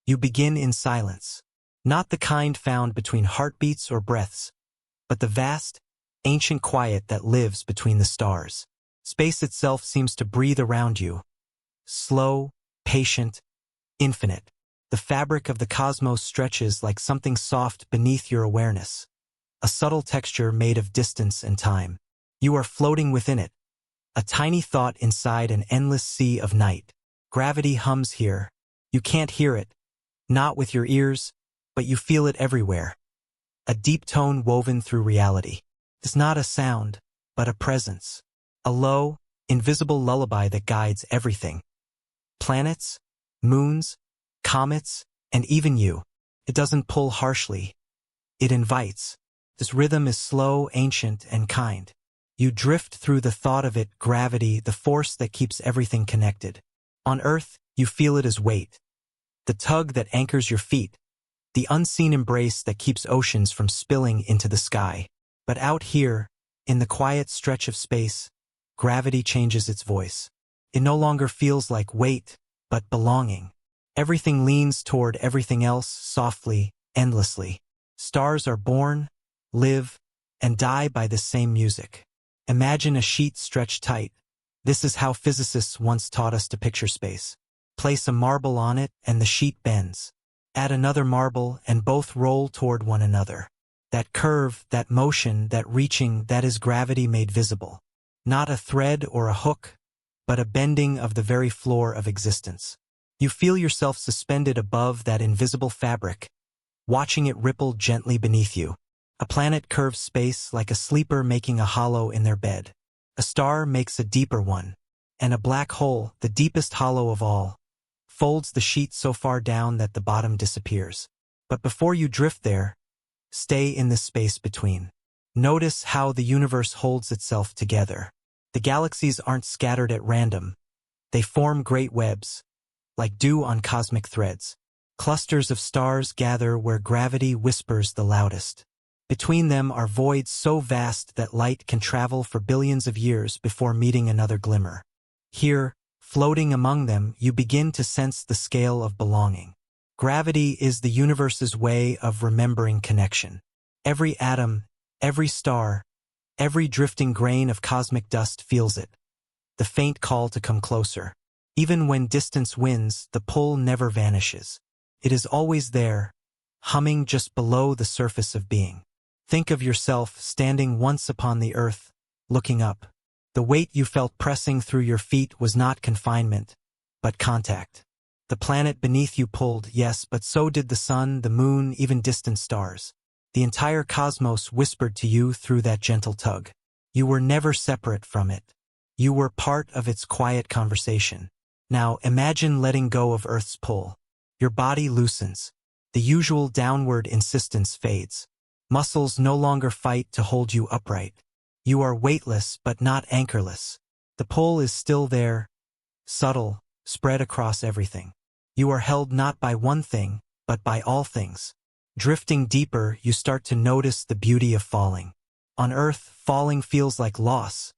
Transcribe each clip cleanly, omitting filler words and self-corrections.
You begin in silence. Not the kind found between heartbeats or breaths, but the vast, ancient quiet that lives between the stars. Space itself seems to breathe around you. Slow, patient, infinite. The fabric of the cosmos stretches like something soft beneath your awareness. A subtle texture made of distance and time. You are floating within it. A tiny thought inside an endless sea of night. Gravity hums here. You can't hear it. Not with your ears, but you feel it everywhere. A deep tone woven through reality. It's not a sound, but a presence. A low, invisible lullaby that guides everything. Planets, moons, comets, and even you. It doesn't pull harshly. It invites. This rhythm is slow, ancient, and kind. You drift through the thought of it, gravity, the force that keeps everything connected. On Earth, you feel it as weight. The tug that anchors your feet. The unseen embrace that keeps oceans from spilling into the sky. But out here, in the quiet stretch of space, gravity changes its voice. It no longer feels like weight, but belonging. Everything leans toward everything else softly, endlessly. Stars are born, live, and die by this same music. Imagine a sheet stretched tight. This is how physicists once taught us to picture space. Place a marble on it and the sheet bends. Add another marble and both roll toward one another. That curve, that motion, that reaching, that is gravity made visible. Not a thread or a hook, but a bending of the very floor of existence. You feel yourself suspended above that invisible fabric, watching it ripple gently beneath you. A planet curves space like a sleeper making a hollow in their bed. A star makes a deeper one, and a black hole, the deepest hollow of all, folds the sheet so far down that the bottom disappears. But before you drift there, stay in the space between. Notice how the universe holds itself together. The galaxies aren't scattered at random. They form great webs, like dew on cosmic threads. Clusters of stars gather where gravity whispers the loudest. Between them are voids so vast that light can travel for billions of years before meeting another glimmer. Here, floating among them, you begin to sense the scale of belonging. Gravity is the universe's way of remembering connection. Every atom, every star, every drifting grain of cosmic dust feels it. The faint call to come closer. Even when distance wins, the pull never vanishes. It is always there, humming just below the surface of being. Think of yourself standing once upon the earth, looking up. The weight you felt pressing through your feet was not confinement, but contact. The planet beneath you pulled, yes, but so did the sun, the moon, even distant stars. The entire cosmos whispered to you through that gentle tug. You were never separate from it. You were part of its quiet conversation. Now imagine letting go of Earth's pull. Your body loosens. The usual downward insistence fades. Muscles no longer fight to hold you upright. You are weightless but not anchorless. The pull is still there, subtle, spread across everything. You are held not by one thing, but by all things. Drifting deeper, you start to notice the beauty of falling. On Earth, falling feels like loss,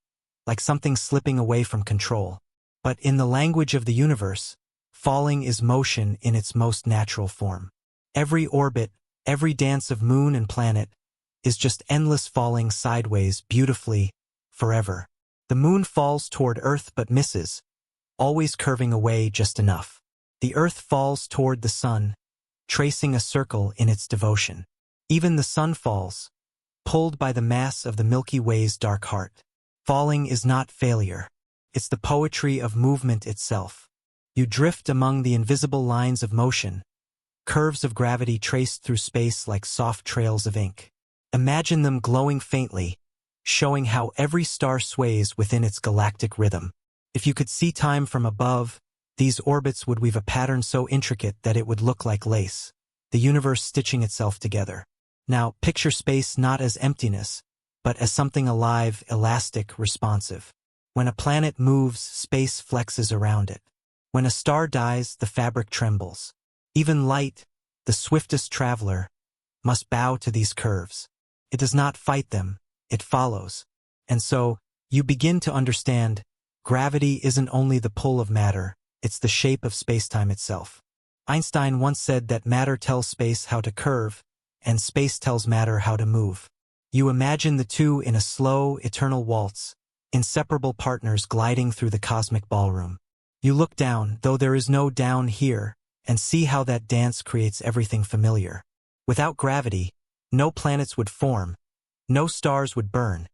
like something slipping away from control. But in the language of the universe, falling is motion in its most natural form. Every orbit, every dance of moon and planet, is just endless falling sideways beautifully, forever. The moon falls toward Earth but misses, always curving away just enough. The Earth falls toward the sun, tracing a circle in its devotion. Even the sun falls, pulled by the mass of the Milky Way's dark heart. Falling is not failure. It's the poetry of movement itself. You drift among the invisible lines of motion, curves of gravity traced through space like soft trails of ink. Imagine them glowing faintly, showing how every star sways within its galactic rhythm. If you could see time from above, these orbits would weave a pattern so intricate that it would look like lace, the universe stitching itself together. Now, picture space not as emptiness, but as something alive, elastic, responsive. When a planet moves, space flexes around it. When a star dies, the fabric trembles. Even light, the swiftest traveler, must bow to these curves. It does not fight them, it follows. And so, you begin to understand, gravity isn't only the pull of matter, it's the shape of spacetime itself. Einstein once said that matter tells space how to curve, and space tells matter how to move. You imagine the two in a slow, eternal waltz, inseparable partners gliding through the cosmic ballroom. You look down, though there is no down here, and see how that dance creates everything familiar. Without gravity, no planets would form, no stars would burn,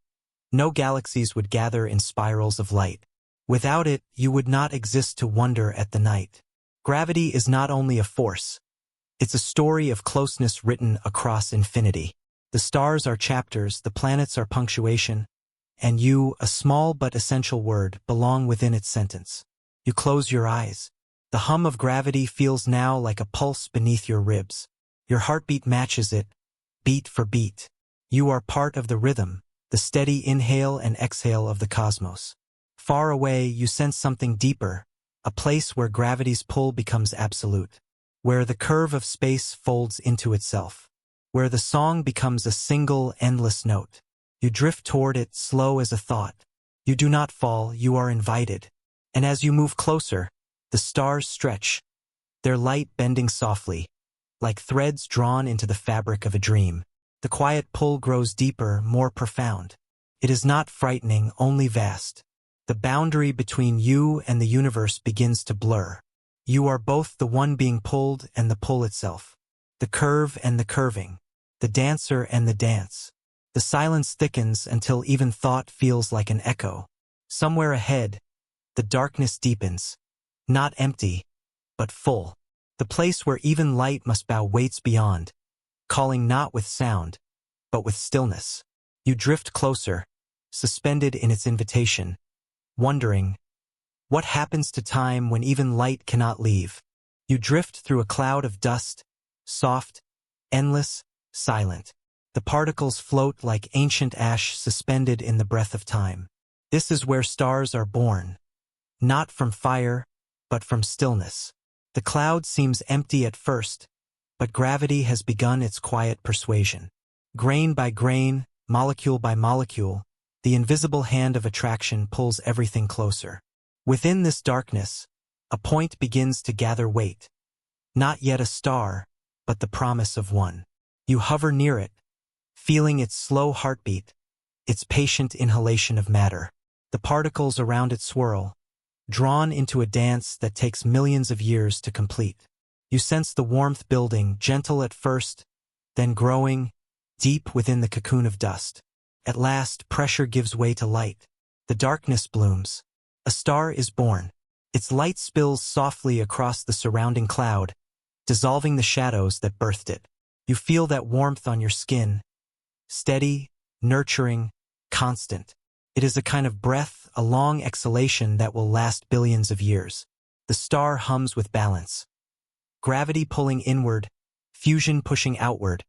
no galaxies would gather in spirals of light. Without it, you would not exist to wonder at the night. Gravity is not only a force, it's a story of closeness written across infinity. The stars are chapters, the planets are punctuation, and you, a small but essential word, belong within its sentence. You close your eyes. The hum of gravity feels now like a pulse beneath your ribs. Your heartbeat matches it, beat for beat. You are part of the rhythm, the steady inhale and exhale of the cosmos. Far away, you sense something deeper, a place where gravity's pull becomes absolute, where the curve of space folds into itself, where the song becomes a single, endless note. You drift toward it, slow as a thought. You do not fall, you are invited. And as you move closer, the stars stretch, their light bending softly, like threads drawn into the fabric of a dream. The quiet pull grows deeper, more profound. It is not frightening, only vast. The boundary between you and the universe begins to blur. You are both the one being pulled and the pull itself. The curve and the curving. The dancer and the dance. The silence thickens until even thought feels like an echo. Somewhere ahead, the darkness deepens. Not empty, but full. The place where even light must bow waits beyond, calling not with sound, but with stillness. You drift closer, suspended in its invitation, wondering, what happens to time when even light cannot leave? You drift through a cloud of dust, soft, endless, silent. The particles float like ancient ash suspended in the breath of time. This is where stars are born, not from fire, but from stillness. The cloud seems empty at first, but gravity has begun its quiet persuasion. Grain by grain, molecule by molecule, the invisible hand of attraction pulls everything closer. Within this darkness, a point begins to gather weight. Not yet a star, but the promise of one. You hover near it, feeling its slow heartbeat, its patient inhalation of matter. The particles around it swirl, drawn into a dance that takes millions of years to complete. You sense the warmth building, gentle at first, then growing, deep within the cocoon of dust. At last, pressure gives way to light. The darkness blooms. A star is born. Its light spills softly across the surrounding cloud, dissolving the shadows that birthed it. You feel that warmth on your skin, steady, nurturing, constant. It is a kind of breath, a long exhalation that will last billions of years. The star hums with balance. Gravity pulling inward, fusion pushing outward,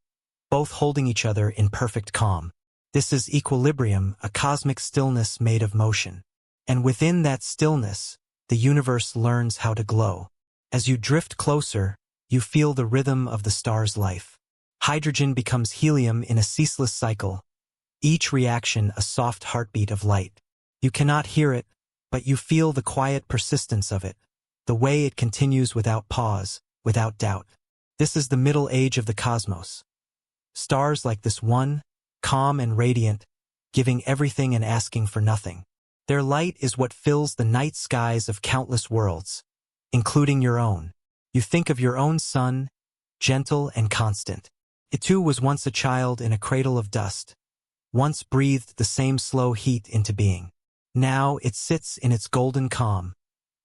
both holding each other in perfect calm. This is equilibrium, a cosmic stillness made of motion. And within that stillness, the universe learns how to glow. As you drift closer, you feel the rhythm of the star's life. Hydrogen becomes helium in a ceaseless cycle, each reaction a soft heartbeat of light. You cannot hear it, but you feel the quiet persistence of it, the way it continues without pause, without doubt. This is the middle age of the cosmos. Stars like this one, calm and radiant, giving everything and asking for nothing. Their light is what fills the night skies of countless worlds, including your own. You think of your own sun, gentle and constant. It too was once a child in a cradle of dust, once breathed the same slow heat into being. Now it sits in its golden calm,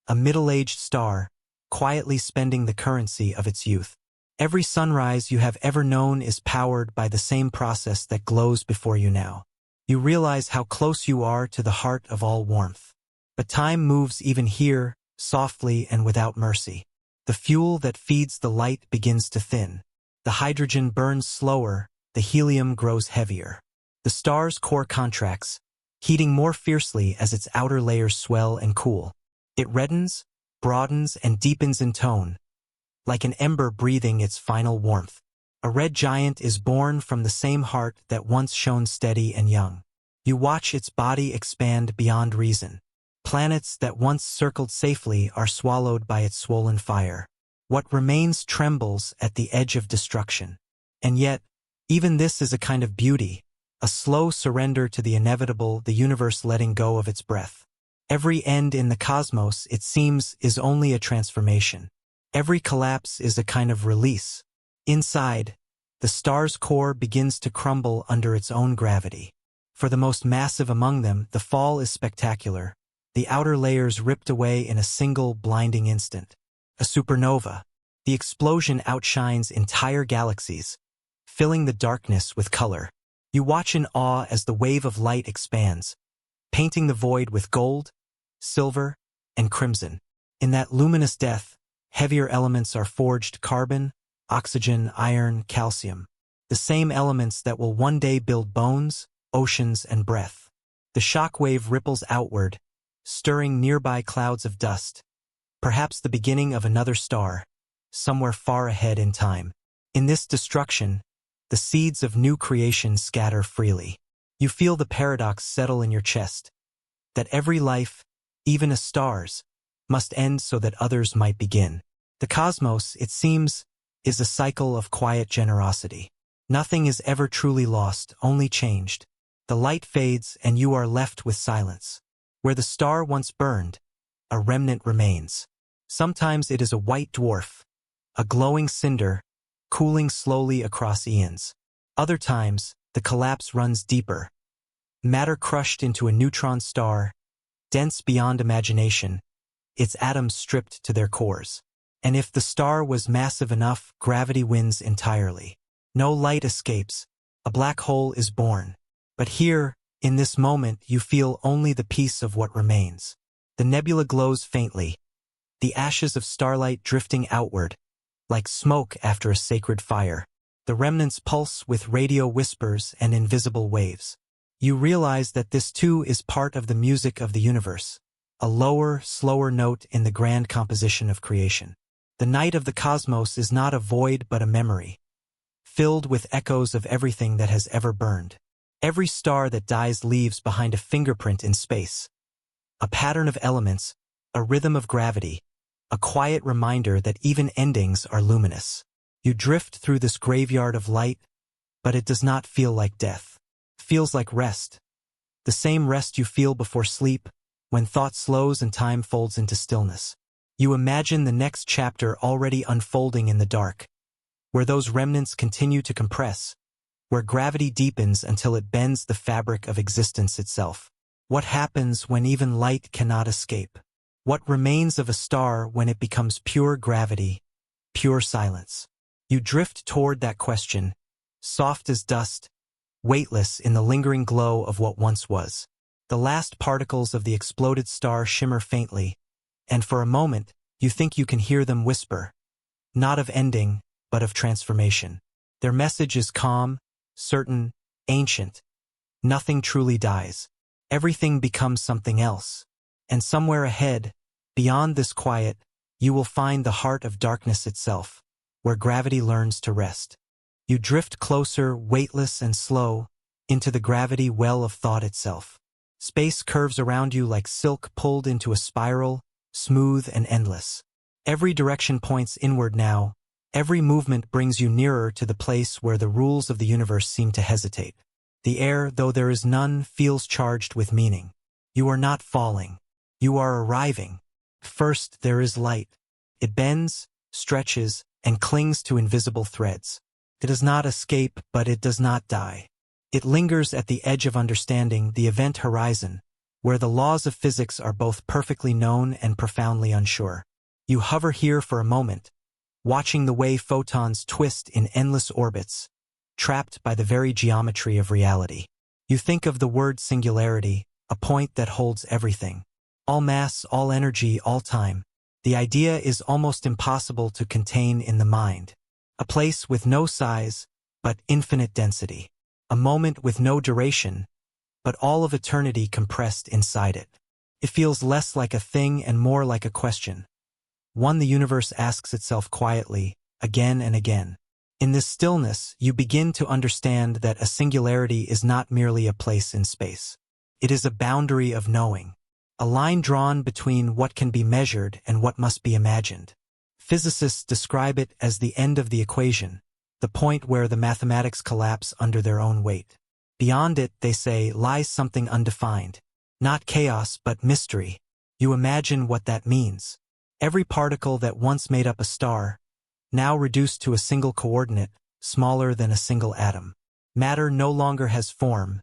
a middle-aged star, quietly spending the currency of its youth. Every sunrise you have ever known is powered by the same process that glows before you now. You realize how close you are to the heart of all warmth. But time moves even here, softly and without mercy. The fuel that feeds the light begins to thin. The hydrogen burns slower, the helium grows heavier. The star's core contracts, heating more fiercely as its outer layers swell and cool. It reddens, broadens, and deepens in tone, like an ember breathing its final warmth. A red giant is born from the same heart that once shone steady and young. You watch its body expand beyond reason. Planets that once circled safely are swallowed by its swollen fire. What remains trembles at the edge of destruction. And yet, even this is a kind of beauty, a slow surrender to the inevitable, the universe letting go of its breath. Every end in the cosmos, it seems, is only a transformation. Every collapse is a kind of release. Inside, the star's core begins to crumble under its own gravity. For the most massive among them, the fall is spectacular, the outer layers ripped away in a single blinding instant. A supernova. The explosion outshines entire galaxies, filling the darkness with color. You watch in awe as the wave of light expands, painting the void with gold, silver, and crimson. In that luminous death, heavier elements are forged: carbon, oxygen, iron, calcium. The same elements that will one day build bones, oceans, and breath. The shock wave ripples outward, stirring nearby clouds of dust. Perhaps the beginning of another star, somewhere far ahead in time. In this destruction, the seeds of new creation scatter freely. You feel the paradox settle in your chest, that every life, even a star's, must end so that others might begin. The cosmos, it seems, is a cycle of quiet generosity. Nothing is ever truly lost, only changed. The light fades and you are left with silence. Where the star once burned, a remnant remains. Sometimes it is a white dwarf, a glowing cinder, cooling slowly across eons. Other times, the collapse runs deeper. Matter crushed into a neutron star, dense beyond imagination, its atoms stripped to their cores. And if the star was massive enough, gravity wins entirely. No light escapes, a black hole is born. But here, in this moment, you feel only the piece of what remains. The nebula glows faintly, the ashes of starlight drifting outward, like smoke after a sacred fire. The remnants pulse with radio whispers and invisible waves. You realize that this too is part of the music of the universe, a lower, slower note in the grand composition of creation. The night of the cosmos is not a void but a memory, filled with echoes of everything that has ever burned. Every star that dies leaves behind a fingerprint in space, a pattern of elements, a rhythm of gravity, a quiet reminder that even endings are luminous. You drift through this graveyard of light, but it does not feel like death. It feels like rest. The same rest you feel before sleep, when thought slows and time folds into stillness. You imagine the next chapter already unfolding in the dark, where those remnants continue to compress, where gravity deepens until it bends the fabric of existence itself. What happens when even light cannot escape? What remains of a star when it becomes pure gravity, pure silence? You drift toward that question, soft as dust, weightless in the lingering glow of what once was. The last particles of the exploded star shimmer faintly, and for a moment, you think you can hear them whisper, not of ending, but of transformation. Their message is calm, certain, ancient. Nothing truly dies. Everything becomes something else. And somewhere ahead, beyond this quiet, you will find the heart of darkness itself, where gravity learns to rest. You drift closer, weightless and slow, into the gravity well of thought itself. Space curves around you like silk pulled into a spiral, smooth and endless. Every direction points inward now. Every movement brings you nearer to the place where the rules of the universe seem to hesitate. The air, though there is none, feels charged with meaning. You are not falling. You are arriving. First, there is light. It bends, stretches, and clings to invisible threads. It does not escape, but it does not die. It lingers at the edge of understanding, the event horizon, where the laws of physics are both perfectly known and profoundly unsure. You hover here for a moment, watching the way photons twist in endless orbits, trapped by the very geometry of reality. You think of the word singularity, a point that holds everything. All mass, all energy, all time. The idea is almost impossible to contain in the mind. A place with no size, but infinite density. A moment with no duration, but all of eternity compressed inside it. It feels less like a thing and more like a question. One the universe asks itself quietly, again and again. In this stillness, you begin to understand that a singularity is not merely a place in space. It is a boundary of knowing. A line drawn between what can be measured and what must be imagined. Physicists describe it as the end of the equation, the point where the mathematics collapse under their own weight. Beyond it, they say, lies something undefined. Not chaos, but mystery. You imagine what that means. Every particle that once made up a star, now reduced to a single coordinate, smaller than a single atom. Matter no longer has form,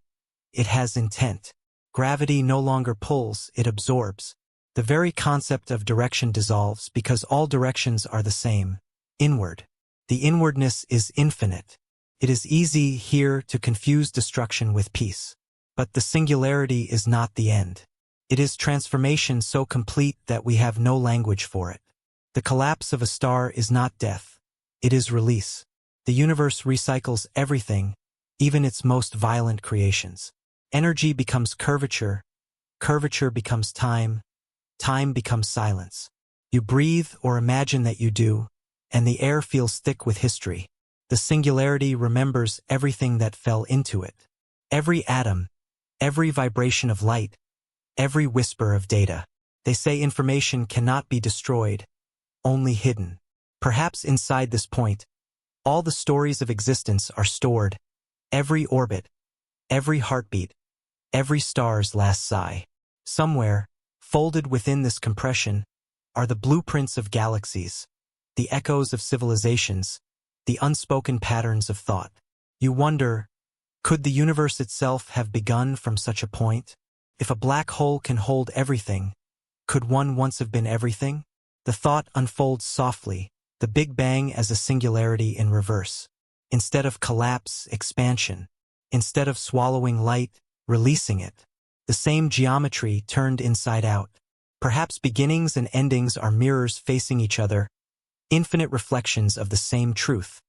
it has intent. Gravity no longer pulls, it absorbs. The very concept of direction dissolves because all directions are the same, inward. The inwardness is infinite. It is easy here to confuse destruction with peace. But the singularity is not the end. It is transformation so complete that we have no language for it. The collapse of a star is not death. It is release. The universe recycles everything, even its most violent creations. Energy becomes curvature, curvature becomes time, time becomes silence. You breathe or imagine that you do, and the air feels thick with history. The singularity remembers everything that fell into it. Every atom, every vibration of light, every whisper of data. They say information cannot be destroyed, only hidden. Perhaps inside this point, all the stories of existence are stored. Every orbit, every heartbeat, every star's last sigh. Somewhere, folded within this compression, are the blueprints of galaxies, the echoes of civilizations, the unspoken patterns of thought. You wonder, could the universe itself have begun from such a point? If a black hole can hold everything, could one once have been everything? The thought unfolds softly, the Big Bang as a singularity in reverse. Instead of collapse, expansion. Instead of swallowing light, releasing it. The same geometry turned inside out. Perhaps beginnings and endings are mirrors facing each other, infinite reflections of the same truth,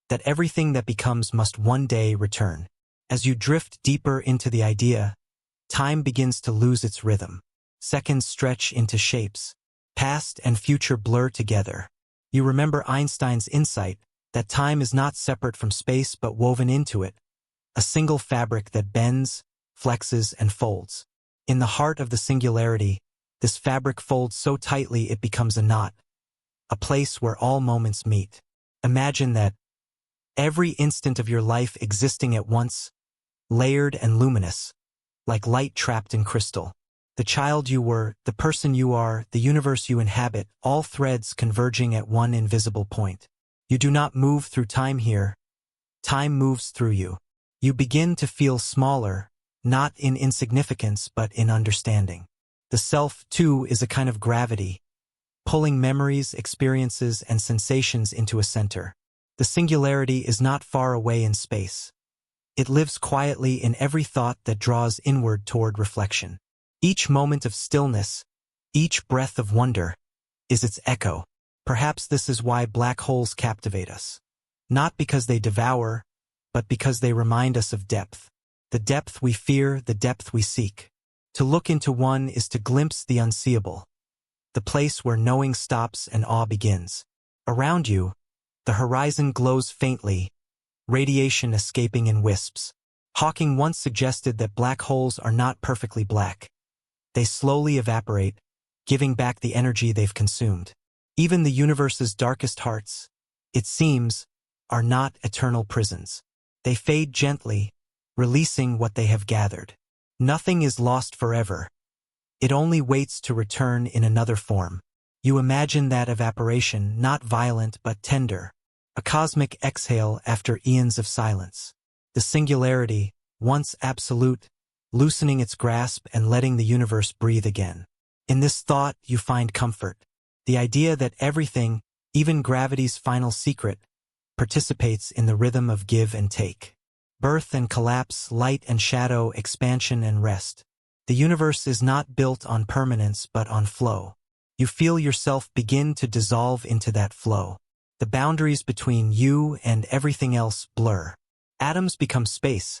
that everything that becomes must one day return. As you drift deeper into the idea, time begins to lose its rhythm. Seconds stretch into shapes. Past and future blur together. You remember Einstein's insight that time is not separate from space but woven into it, a single fabric that bends, flexes, and folds. In the heart of the singularity, this fabric folds so tightly it becomes a knot, a place where all moments meet. Imagine that, every instant of your life existing at once, layered and luminous, like light trapped in crystal. The child you were, the person you are, the universe you inhabit, all threads converging at one invisible point. You do not move through time here. Time moves through you. You begin to feel smaller, not in insignificance but in understanding. The self, too, is a kind of gravity, pulling memories, experiences, and sensations into a center. The singularity is not far away in space. It lives quietly in every thought that draws inward toward reflection. Each moment of stillness, each breath of wonder, is its echo. Perhaps this is why black holes captivate us. Not because they devour, but because they remind us of depth. The depth we fear, the depth we seek. To look into one is to glimpse the unseeable, the place where knowing stops and awe begins. Around you, the horizon glows faintly, radiation escaping in wisps. Hawking once suggested that black holes are not perfectly black. They slowly evaporate, giving back the energy they've consumed. Even the universe's darkest hearts, it seems, are not eternal prisons. They fade gently, releasing what they have gathered. Nothing is lost forever. It only waits to return in another form. You imagine that evaporation, not violent but tender, a cosmic exhale after eons of silence. The singularity, once absolute, loosening its grasp and letting the universe breathe again. In this thought, you find comfort. The idea that everything, even gravity's final secret, participates in the rhythm of give and take. Birth and collapse, light and shadow, expansion and rest. The universe is not built on permanence but on flow. You feel yourself begin to dissolve into that flow. The boundaries between you and everything else blur. Atoms become space.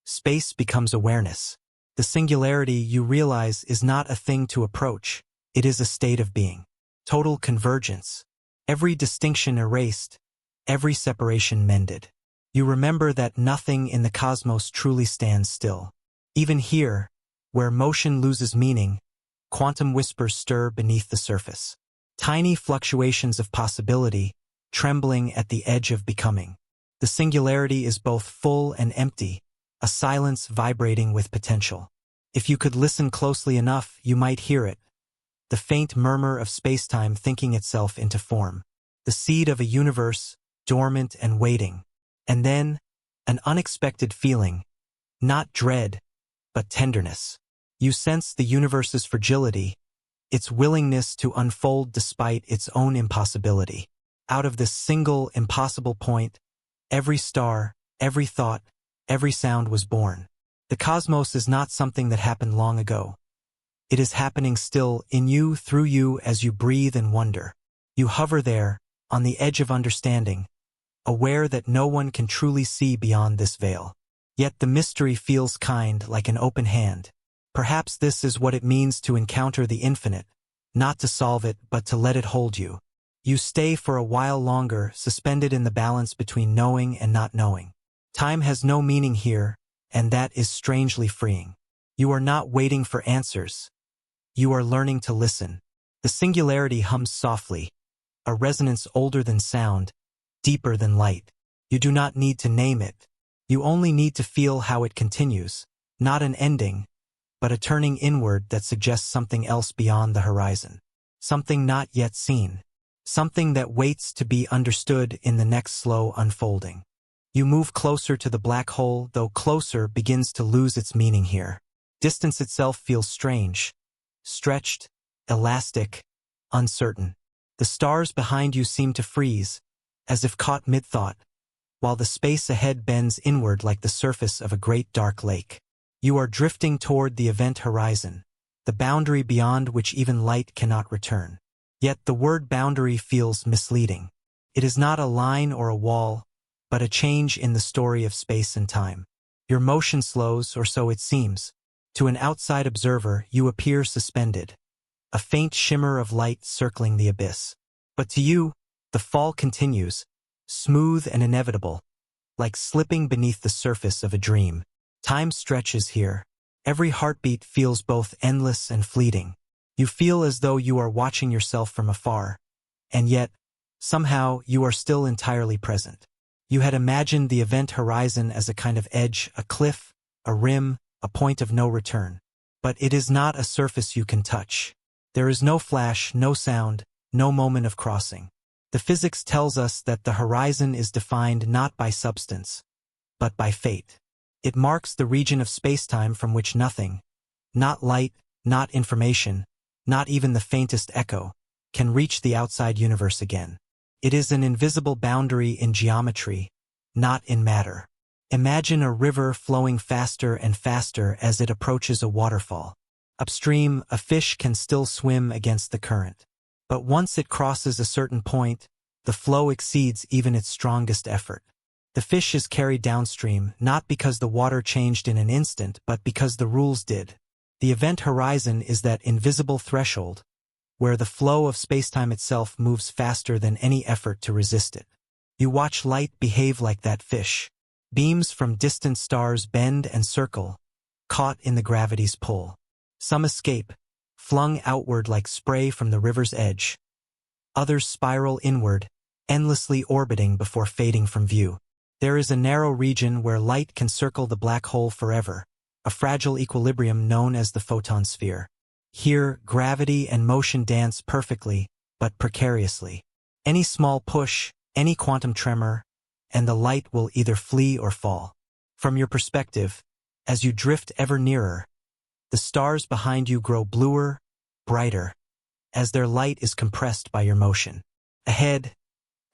Space becomes awareness. The singularity, you realize, is not a thing to approach. It is a state of being. Total convergence. Every distinction erased, every separation mended. You remember that nothing in the cosmos truly stands still. Even here, where motion loses meaning, quantum whispers stir beneath the surface. tiny fluctuations of possibility, trembling at the edge of becoming. The singularity is both full and empty, a silence vibrating with potential. If you could listen closely enough, you might hear it, the faint murmur of spacetime thinking itself into form, the seed of a universe, dormant and waiting. And then, an unexpected feeling, not dread, but tenderness. You sense the universe's fragility, its willingness to unfold despite its own impossibility. Out of this single, impossible point, every star, every thought, every sound was born. The cosmos is not something that happened long ago. It is happening still, in you, through you, as you breathe and wonder. You hover there, on the edge of understanding, aware that no one can truly see beyond this veil. Yet the mystery feels kind, like an open hand. Perhaps this is what it means to encounter the infinite, not to solve it, but to let it hold you. You stay for a while longer, suspended in the balance between knowing and not knowing. Time has no meaning here, and that is strangely freeing. You are not waiting for answers. You are learning to listen. The singularity hums softly, a resonance older than sound, deeper than light. You do not need to name it. You only need to feel how it continues, not an ending, but a turning inward that suggests something else beyond the horizon. Something not yet seen. Something that waits to be understood in the next slow unfolding. You move closer to the black hole, though closer begins to lose its meaning here. Distance itself feels strange, stretched, elastic, uncertain. The stars behind you seem to freeze, as if caught mid-thought, while the space ahead bends inward like the surface of a great dark lake. You are drifting toward the event horizon, the boundary beyond which even light cannot return. Yet the word boundary feels misleading. It is not a line or a wall, but a change in the story of space and time. Your motion slows, or so it seems. To an outside observer, you appear suspended, a faint shimmer of light circling the abyss. But to you, the fall continues, smooth and inevitable, like slipping beneath the surface of a dream. Time stretches here. Every heartbeat feels both endless and fleeting. You feel as though you are watching yourself from afar, and yet, somehow, you are still entirely present. You had imagined the event horizon as a kind of edge, a cliff, a rim, a point of no return. But it is not a surface you can touch. There is no flash, no sound, no moment of crossing. The physics tells us that the horizon is defined not by substance, but by fate. It marks the region of spacetime from which nothing, not light, not information, not even the faintest echo, can reach the outside universe again. It is an invisible boundary in geometry, not in matter. Imagine a river flowing faster and faster as it approaches a waterfall. Upstream, a fish can still swim against the current. But once it crosses a certain point, the flow exceeds even its strongest effort. The fish is carried downstream, not because the water changed in an instant, but because the rules did. The event horizon is that invisible threshold, where the flow of spacetime itself moves faster than any effort to resist it. You watch light behave like that fish. Beams from distant stars bend and circle, caught in the gravity's pull. Some escape, flung outward like spray from the river's edge. Others spiral inward, endlessly orbiting before fading from view. There is a narrow region where light can circle the black hole forever, a fragile equilibrium known as the photon sphere. Here, gravity and motion dance perfectly, but precariously. Any small push, any quantum tremor, and the light will either flee or fall. From your perspective, as you drift ever nearer, the stars behind you grow bluer, brighter, as their light is compressed by your motion. Ahead,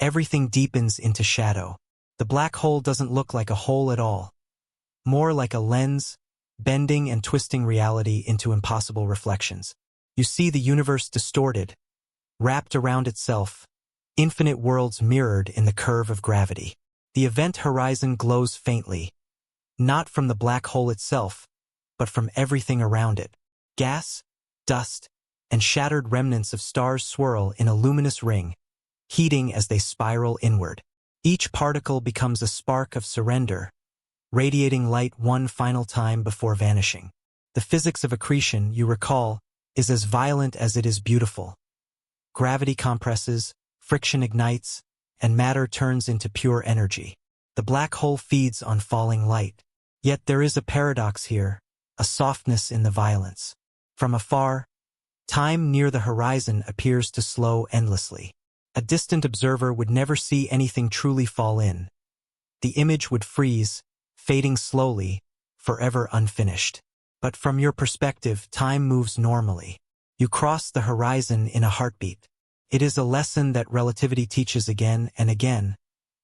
everything deepens into shadow. The black hole doesn't look like a hole at all, more like a lens, bending and twisting reality into impossible reflections. You see the universe distorted, wrapped around itself, infinite worlds mirrored in the curve of gravity. The event horizon glows faintly, not from the black hole itself, but from everything around it. Gas, dust, and shattered remnants of stars swirl in a luminous ring, heating as they spiral inward. Each particle becomes a spark of surrender, radiating light one final time before vanishing. The physics of accretion, you recall, is as violent as it is beautiful. Gravity compresses, friction ignites, and matter turns into pure energy. The black hole feeds on falling light. Yet there is a paradox here, a softness in the violence. From afar, time near the horizon appears to slow endlessly. A distant observer would never see anything truly fall in. The image would freeze, fading slowly, forever unfinished. But from your perspective, time moves normally. You cross the horizon in a heartbeat. It is a lesson that relativity teaches again and again.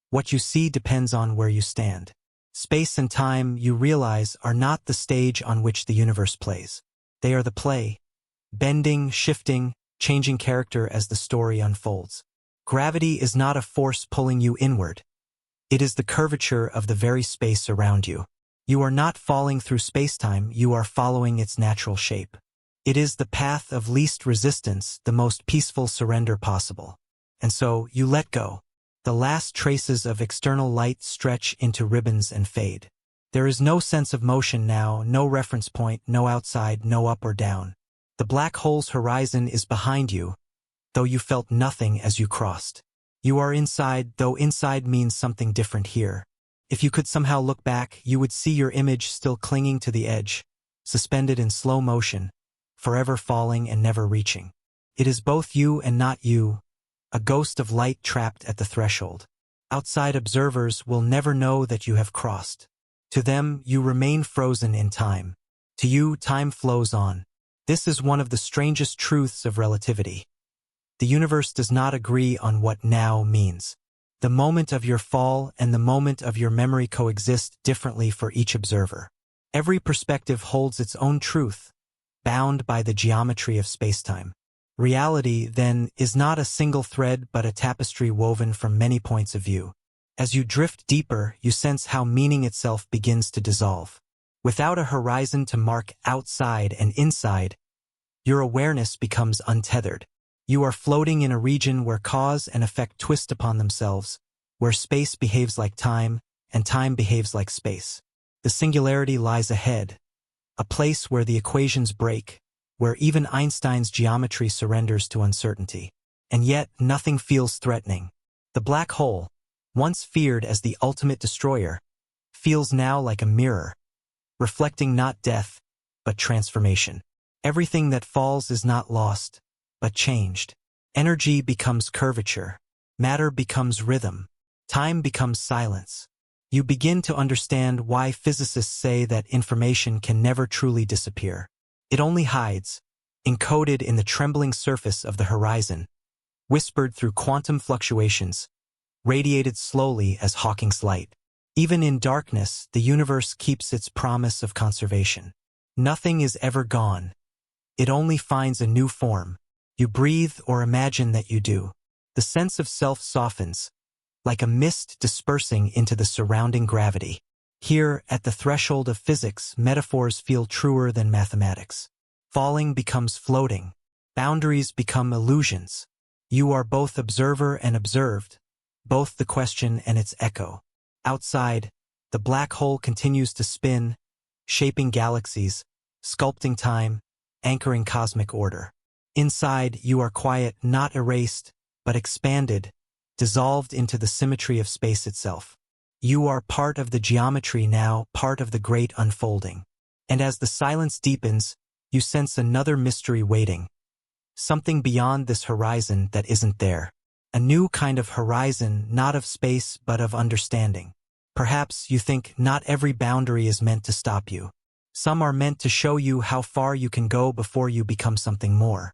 What you see depends on where you stand. Space and time, you realize, are not the stage on which the universe plays. They are the play, bending, shifting, changing character as the story unfolds. Gravity is not a force pulling you inward. It is the curvature of the very space around you. You are not falling through space-time, you are following its natural shape. It is the path of least resistance, the most peaceful surrender possible. And so, you let go. The last traces of external light stretch into ribbons and fade. There is no sense of motion now, no reference point, no outside, no up or down. The black hole's horizon is behind you, though you felt nothing as you crossed. You are inside, though inside means something different here. If you could somehow look back, you would see your image still clinging to the edge, suspended in slow motion, forever falling and never reaching. It is both you and not you, a ghost of light trapped at the threshold. Outside observers will never know that you have crossed. To them, you remain frozen in time. To you, time flows on. This is one of the strangest truths of relativity. The universe does not agree on what now means. The moment of your fall and the moment of your memory coexist differently for each observer. Every perspective holds its own truth, bound by the geometry of spacetime. Reality, then, is not a single thread but a tapestry woven from many points of view. As you drift deeper, you sense how meaning itself begins to dissolve. Without a horizon to mark outside and inside, your awareness becomes untethered. You are floating in a region where cause and effect twist upon themselves, where space behaves like time, and time behaves like space. The singularity lies ahead, a place where the equations break, where even Einstein's geometry surrenders to uncertainty. And yet, nothing feels threatening. The black hole, once feared as the ultimate destroyer, feels now like a mirror, reflecting not death, but transformation. Everything that falls is not lost, but changed. Energy becomes curvature. Matter becomes rhythm. Time becomes silence. You begin to understand why physicists say that information can never truly disappear. It only hides, encoded in the trembling surface of the horizon, whispered through quantum fluctuations, radiated slowly as Hawking's light. Even in darkness, the universe keeps its promise of conservation. Nothing is ever gone. It only finds a new form. You breathe or imagine that you do. The sense of self softens, like a mist dispersing into the surrounding gravity. Here, at the threshold of physics, metaphors feel truer than mathematics. Falling becomes floating. Boundaries become illusions. You are both observer and observed, both the question and its echo. Outside, the black hole continues to spin, shaping galaxies, sculpting time, anchoring cosmic order. Inside, you are quiet, not erased, but expanded, dissolved into the symmetry of space itself. You are part of the geometry now, part of the great unfolding. And as the silence deepens, you sense another mystery waiting. Something beyond this horizon that isn't there. A new kind of horizon, not of space, but of understanding. Perhaps you think not every boundary is meant to stop you. Some are meant to show you how far you can go before you become something more.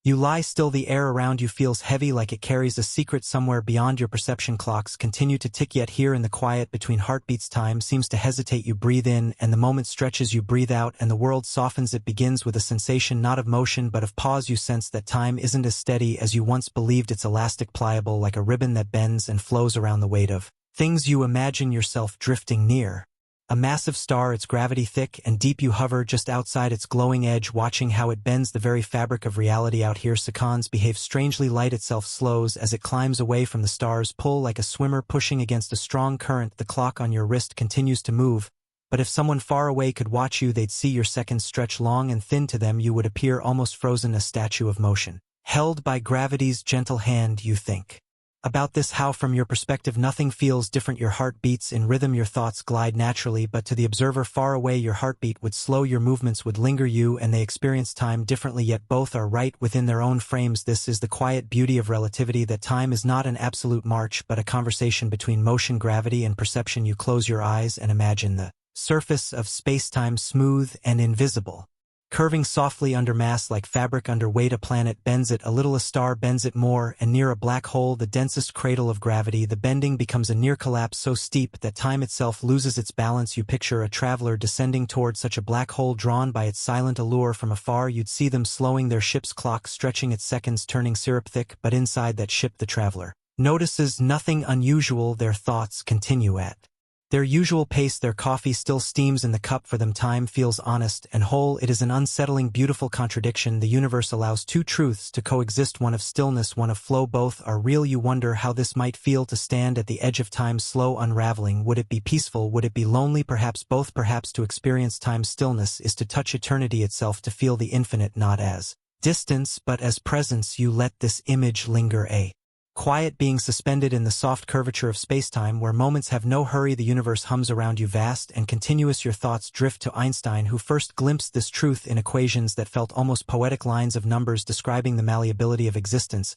You lie still, the air around you feels heavy, like it carries a secret somewhere beyond your perception. Clocks continue to tick, yet here in the quiet between heartbeats, time seems to hesitate. You breathe in, and the moment stretches. You breathe out, and the world softens. It begins with a sensation not of motion but of pause. You sense that time isn't as steady as you once believed. It's elastic, pliable, like a ribbon that bends and flows around the weight of things. You imagine yourself drifting near a massive star, its gravity thick and deep. You hover just outside its glowing edge, watching how it bends the very fabric of reality. Out here, seconds behave strangely. Light itself slows as it climbs away from the star's pull, like a swimmer pushing against a strong current. The clock on your wrist continues to move, but if someone far away could watch you, they'd see your seconds stretch long and thin. To them, you would appear almost frozen, a statue of motion. held by gravity's gentle hand, you think about this, how from your perspective nothing feels different. Your heart beats in rhythm, your thoughts glide naturally, but to the observer far away your heartbeat would slow, your movements would linger, you and they experience time differently, yet both are right within their own frames. This is the quiet beauty of relativity, that time is not an absolute march but a conversation between motion, gravity, and perception. You close your eyes and imagine the surface of space-time smooth and invisible, curving softly under mass like fabric under weight. A planet bends it a little, a star bends it more, and near a black hole, the densest cradle of gravity, the bending becomes a near collapse so steep that time itself loses its balance. You picture a traveler descending toward such a black hole, drawn by its silent allure. From afar you'd see them slowing, their ship's clock stretching its seconds, turning syrup thick, but inside that ship the traveler notices nothing unusual. Their thoughts continue at their usual pace, their coffee still steams in the cup for them. Time feels honest and whole. It is an unsettling, beautiful contradiction. The universe allows two truths to coexist, one of stillness, one of flow. Both are real. You wonder how this might feel to stand at the edge of time's slow unraveling. Would it be peaceful? Would it be lonely? Perhaps both. Perhaps to experience time's stillness is to touch eternity itself, to feel the infinite not as distance but as presence. You let this image linger, a quiet being suspended in the soft curvature of spacetime, where moments have no hurry. The universe hums around you, vast and continuous. Your thoughts drift to Einstein, who first glimpsed this truth in equations that felt almost poetic, lines of numbers describing the malleability of existence.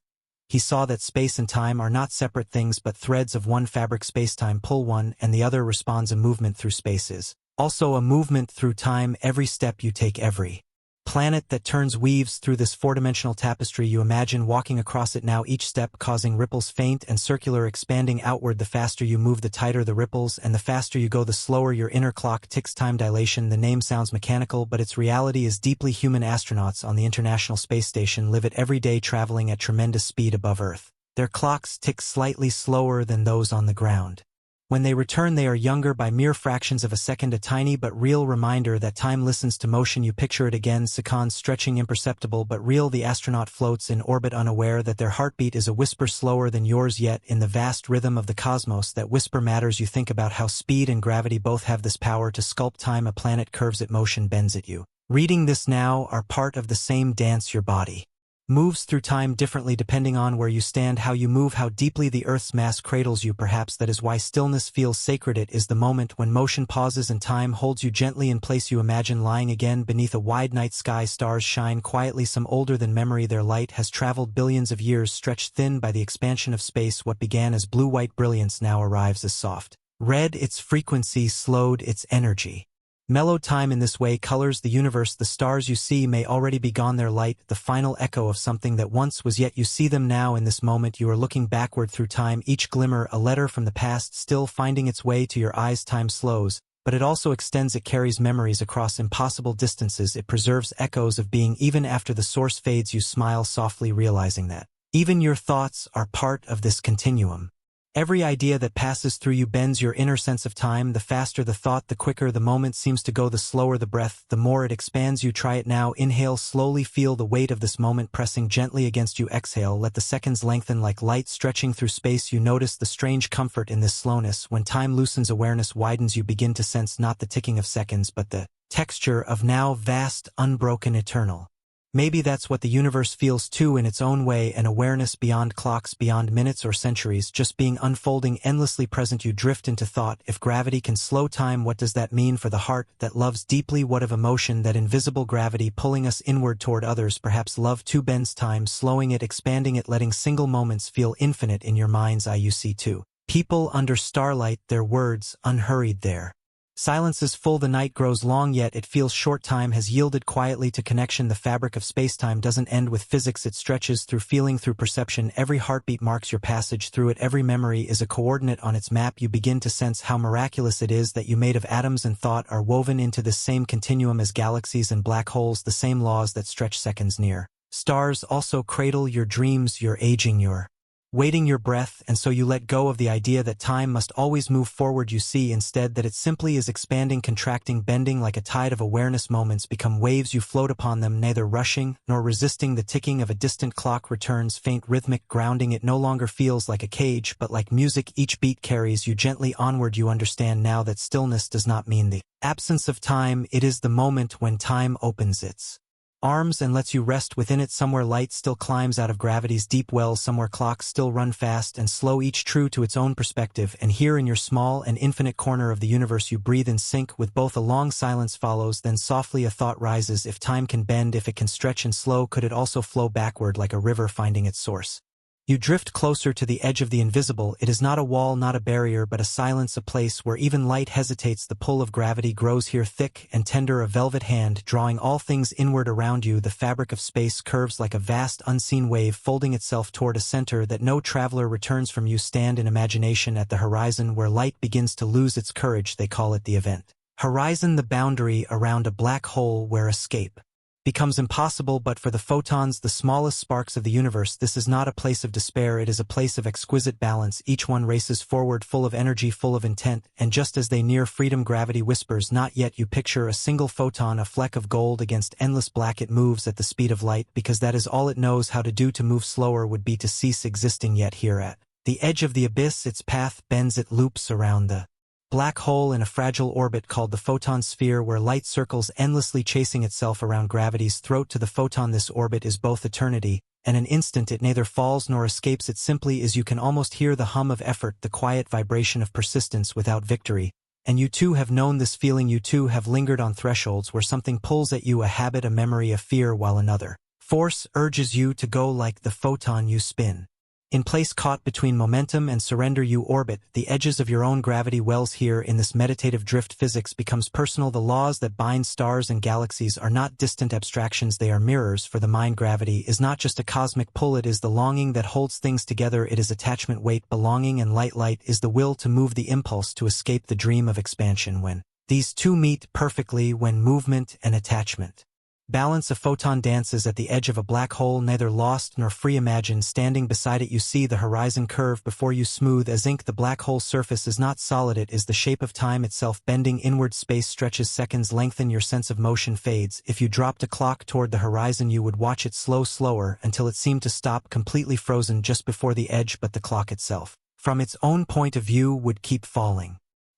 He saw that space and time are not separate things but threads of one fabric. Spacetime pull one and the other responds. A movement through space is also a movement through time. Every step you take, every planet that turns, weaves through this four-dimensional tapestry. You imagine walking across it now, each step causing ripples, faint and circular, expanding outward. The faster you move, the tighter the ripples, and the faster you go, the slower your inner clock ticks. Time dilation. The name sounds mechanical, but its reality is deeply human. Astronauts on the International Space Station live it every day, traveling at tremendous speed above Earth. Their clocks tick slightly slower than those on the ground. When they return, they are younger by mere fractions of a second, a tiny but real reminder that time listens to motion. You picture it again, seconds stretching, imperceptible but real. The astronaut floats in orbit, unaware that their heartbeat is a whisper slower than yours, yet in the vast rhythm of the cosmos that whisper matters. You think about how speed and gravity both have this power to sculpt time. A planet curves it, motion bends it. You reading this now are part of the same dance. Your body moves through time differently depending on where you stand, how you move, how deeply the Earth's mass cradles you. Perhaps that is why stillness feels sacred. It is the moment when motion pauses and time holds you gently in place. You imagine lying again beneath a wide night sky. Stars shine quietly, some older than memory. Their light has traveled billions of years, stretched thin by the expansion of space. What began as blue-white brilliance now arrives as soft red, its frequency slowed, its energy mellowed. Time in this way colors the universe. The stars you see may already be gone, their light the final echo of something that once was, yet you see them now. In this moment you are looking backward through time, each glimmer a letter from the past still finding its way to your eyes. Time slows, but it also extends. It carries memories across impossible distances. It preserves echoes of being even after the source fades. You smile softly, realizing that even your thoughts are part of this continuum. Every idea that passes through you bends your inner sense of time. The faster the thought, the quicker the moment seems to go. The slower the breath, the more it expands. You try it now. Inhale slowly, feel the weight of this moment pressing gently against you. Exhale, let the seconds lengthen like light stretching through space. You notice the strange comfort in this slowness. When time loosens, awareness widens. You begin to sense not the ticking of seconds but the texture of now, vast, unbroken, eternal. Maybe that's what the universe feels too, in its own way, an awareness beyond clocks, beyond minutes or centuries, just being unfolding, endlessly present. You drift into thought. If gravity can slow time, what does that mean for the heart that loves deeply? What of emotion, that invisible gravity pulling us inward toward others? Perhaps love too bends time, slowing it, expanding it, letting single moments feel infinite. In your mind's eye you see two people under starlight, their words unhurried. There silence is full, the night grows long, yet it feels short. Time has yielded quietly to connection. The fabric of spacetime doesn't end with physics, it stretches through feeling, through perception. Every heartbeat marks your passage through it. Every memory is a coordinate on its map. You begin to sense how miraculous it is that you, made of atoms and thought, are woven into this same continuum as galaxies and black holes. The same laws that stretch seconds near stars also cradle your dreams. You're aging, you're waiting your breath, and so you let go of the idea that time must always move forward. You see instead that it simply is expanding, contracting, bending like a tide of awareness. Moments become waves, you float upon them, neither rushing nor resisting. The ticking of a distant clock returns, faint, rhythmic, grounding. It no longer feels like a cage, but like music. Each beat carries you gently onward. You understand now that stillness does not mean the absence of time, it is the moment when time opens its arms and lets you rest within it. Somewhere light still climbs out of gravity's deep wells, somewhere clocks still run fast and slow, each true to its own perspective, and here in your small and infinite corner of the universe you breathe in sync with both. A long silence follows, then softly a thought rises: if time can bend, if it can stretch and slow, could it also flow backward like a river finding its source? You drift closer to the edge of the invisible. It is not a wall, not a barrier, but a silence, a place where even light hesitates. The pull of gravity grows here, thick and tender, a velvet hand drawing all things inward around you. The fabric of space curves like a vast unseen wave, folding itself toward a center that no traveler returns from. You stand in imagination at the horizon where light begins to lose its courage. They call it the event horizon, the boundary around a black hole where escape becomes impossible. But for the photons, the smallest sparks of the universe, this is not a place of despair, it is a place of exquisite balance. Each one races forward, full of energy, full of intent, and just as they near freedom, gravity whispers, not yet. You picture a single photon, a fleck of gold against endless black. It moves at the speed of light, because that is all it knows how to do. To move slower would be to cease existing. Yet here at the edge of the abyss, its path bends, it loops around the black hole in a fragile orbit called the photon sphere, where light circles endlessly, chasing itself around gravity's throat. To the photon, this orbit is both eternity and an instant. It neither falls nor escapes, it simply is. You can almost hear the hum of effort, the quiet vibration of persistence without victory. And you too have known this feeling. You too have lingered on thresholds where something pulls at you, a habit, a memory, a fear, while another force urges you to go. Like the photon, you spin in place, caught between momentum and surrender. You orbit the edges of your own gravity wells. Here in this meditative drift, physics becomes personal. The laws that bind stars and galaxies are not distant abstractions, they are mirrors for the mind. Gravity is not just a cosmic pull, it is the longing that holds things together. It is attachment, weight, belonging, and light. Light is the will to move, the impulse to escape, the dream of expansion. When these two meet perfectly, when movement and attachment balance, a photon dances at the edge of a black hole, neither lost nor free. Imagine standing beside it. You see the horizon curve before you, smooth as ink. The black hole surface is not solid, it is the shape of time itself, bending inward. Space stretches, seconds lengthen, your sense of motion fades. If you dropped a clock toward the horizon, you would watch it slower until it seemed to stop, completely frozen just before the edge. But the clock itself, from its own point of view, would keep falling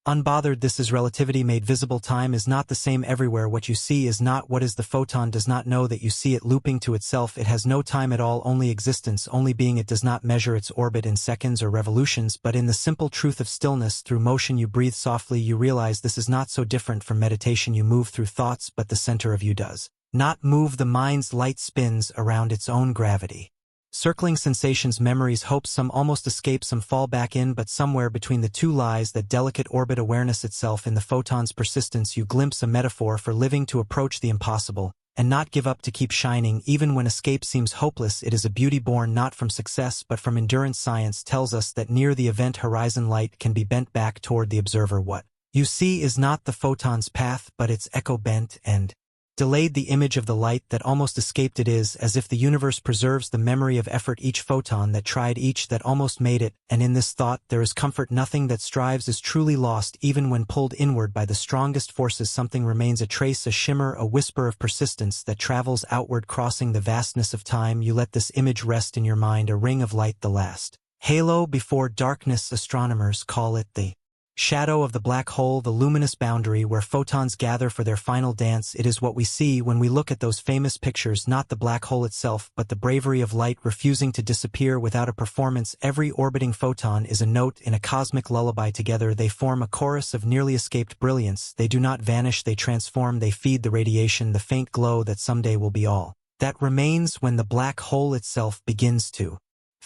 unbothered. This is relativity made visible. Time is not the same everywhere. What you see is not what is. The photon does not know that you see it, looping to itself. It has no time at all, only existence, only being. It does not measure its orbit in seconds or revolutions, but in the simple truth of stillness. Through motion you breathe softly. You realize this is not so different from meditation. You move through thoughts, but the center of you does not move. The mind's light spins around its own gravity, circling sensations, memories, hopes. Some almost escape, some fall back in, but somewhere between the two lies that delicate orbit, awareness itself. In the photon's persistence you glimpse a metaphor for living, to approach the impossible and not give up, to keep shining even when escape seems hopeless. It is a beauty born not from success but from endurance. Science tells us that near the event horizon light can be bent back toward the observer. What you see is not the photon's path but its echo, bent and delayed, the image of the light that almost escaped. It is as if the universe preserves the memory of effort, each photon that tried, each that almost made it. And in this thought there is comfort. Nothing that strives is truly lost, even when pulled inward by the strongest forces. Something remains, a trace, a shimmer, a whisper of persistence that travels outward, crossing the vastness of time. You let this image rest in your mind, a ring of light, the last halo before darkness. Astronomers call it the shadow of the black hole, the luminous boundary where photons gather for their final dance. It is what we see when we look at those famous pictures, not the black hole itself, but the bravery of light refusing to disappear without a performance. Every orbiting photon is a note in a cosmic lullaby. Together they form a chorus of nearly escaped brilliance. They do not vanish, they transform, they feed the radiation, the faint glow that someday will be all that remains when the black hole itself begins to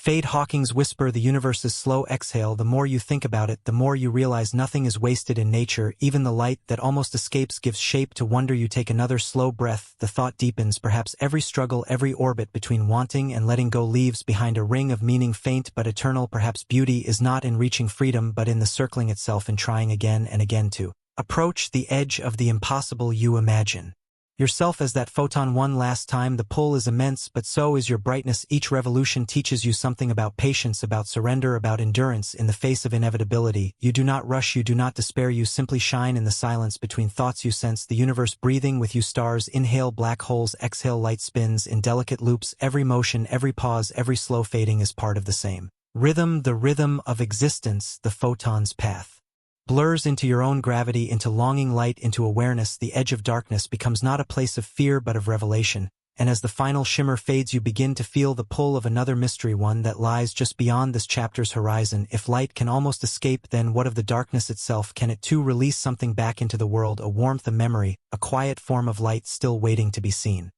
fade. Hawking's whisper, the universe's slow exhale. The more you think about it, the more you realize nothing is wasted in nature. Even the light that almost escapes gives shape to wonder. You take another slow breath, the thought deepens. Perhaps every struggle, every orbit between wanting and letting go leaves behind a ring of meaning, faint but eternal. Perhaps beauty is not in reaching freedom but in the circling itself, in trying again and again to approach the edge of the impossible. You imagine yourself as that photon one last time. The pull is immense, but so is your brightness. Each revolution teaches you something about patience, about surrender, about endurance in the face of inevitability. You do not rush, you do not despair, you simply shine in the silence between thoughts. You sense the universe breathing with you. Stars inhale, black holes exhale, light spins in delicate loops. Every motion, every pause, every slow fading is part of the same rhythm, the rhythm of existence. The photon's path blurs into your own gravity, into longing light, into awareness. The edge of darkness becomes not a place of fear but of revelation. and as the final shimmer fades you begin to feel the pull of another mystery, one that lies just beyond this chapter's horizon. If light can almost escape, then what of the darkness itself? Can it too release something back into the world, a warmth, a memory, a quiet form of light still waiting to be seen?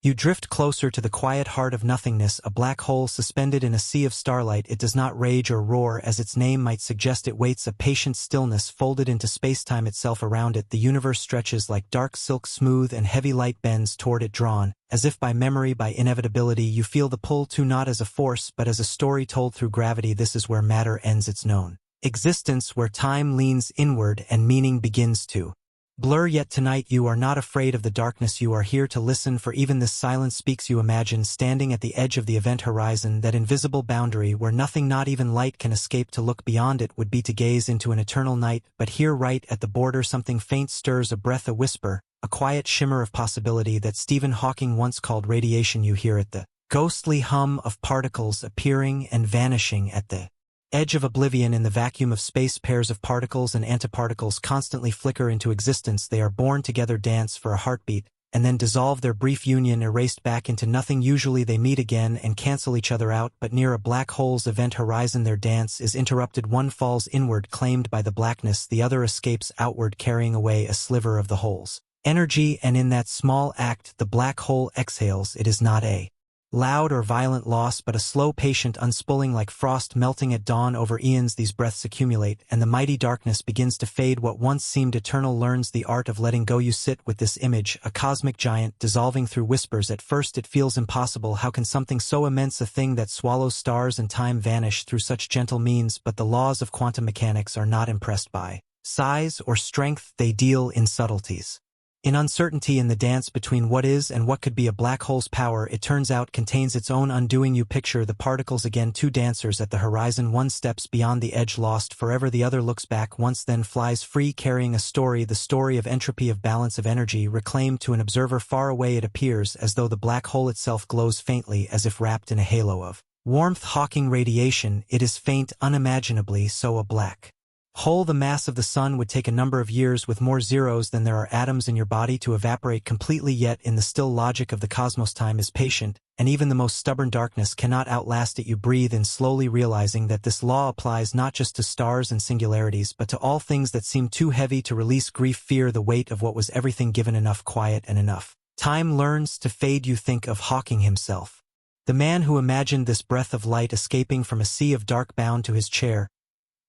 You drift closer to the quiet heart of nothingness, a black hole suspended in a sea of starlight. It does not rage or roar, as its name might suggest. It waits, a patient stillness folded into space-time itself. Around it, the universe stretches like dark silk, smooth and heavy. Light bends toward it, drawn, as if by memory, by inevitability. You feel the pull too, not as a force, but as a story told through gravity. This is where matter ends its known existence, where time leans inward and meaning begins to blur. Yet tonight you are not afraid of the darkness. You are here to listen, for even this silence speaks. You imagine standing at the edge of the event horizon, that invisible boundary where nothing, not even light, can escape. To look beyond it would be to gaze into an eternal night, but here, right at the border, something faint stirs, a breath, a whisper, a quiet shimmer of possibility that Stephen Hawking once called radiation. You hear it, the ghostly hum of particles appearing and vanishing at the edge of oblivion. In the vacuum of space, pairs of particles and antiparticles constantly flicker into existence. They are born together, dance for a heartbeat, and then dissolve, their brief union erased back into nothing. Usually they meet again and cancel each other out, but near a black hole's event horizon their dance is interrupted. One falls inward, claimed by the blackness, the other escapes outward, carrying away a sliver of the whole's energy, and in that small act the black hole exhales. It is not a loud or violent loss, but a slow, patient unspooling, like frost melting at dawn over eons. These breaths accumulate, and the mighty darkness begins to fade. What once seemed eternal learns the art of letting go. You sit with this image, a cosmic giant, dissolving through whispers. At first it feels impossible. How can something so immense, a thing that swallows stars and time, vanish through such gentle means? But the laws of quantum mechanics are not impressed by size or strength. They deal in subtleties, in uncertainty, in the dance between what is and what could be. A black hole's power, it turns out, contains its own undoing. You picture the particles again, two dancers at the horizon. One steps beyond the edge, lost forever. The other looks back once, then flies free, carrying a story, the story of entropy, of balance, of energy reclaimed. To an observer far away it appears as though the black hole itself glows faintly, as if wrapped in a halo of warmth. Hawking radiation, it is faint, unimaginably so. A black hole, the mass of the sun, would take a number of years with more zeros than there are atoms in your body to evaporate completely. Yet in the still logic of the cosmos, time is patient, and even the most stubborn darkness cannot outlast it. You breathe in slowly, realizing that this law applies not just to stars and singularities, but to all things that seem too heavy to release. Grief, fear, the weight of what was everything given. Enough quiet and enough time learns to fade. You think of Hawking himself, the man who imagined this breath of light escaping from a sea of dark. Bound to his chair,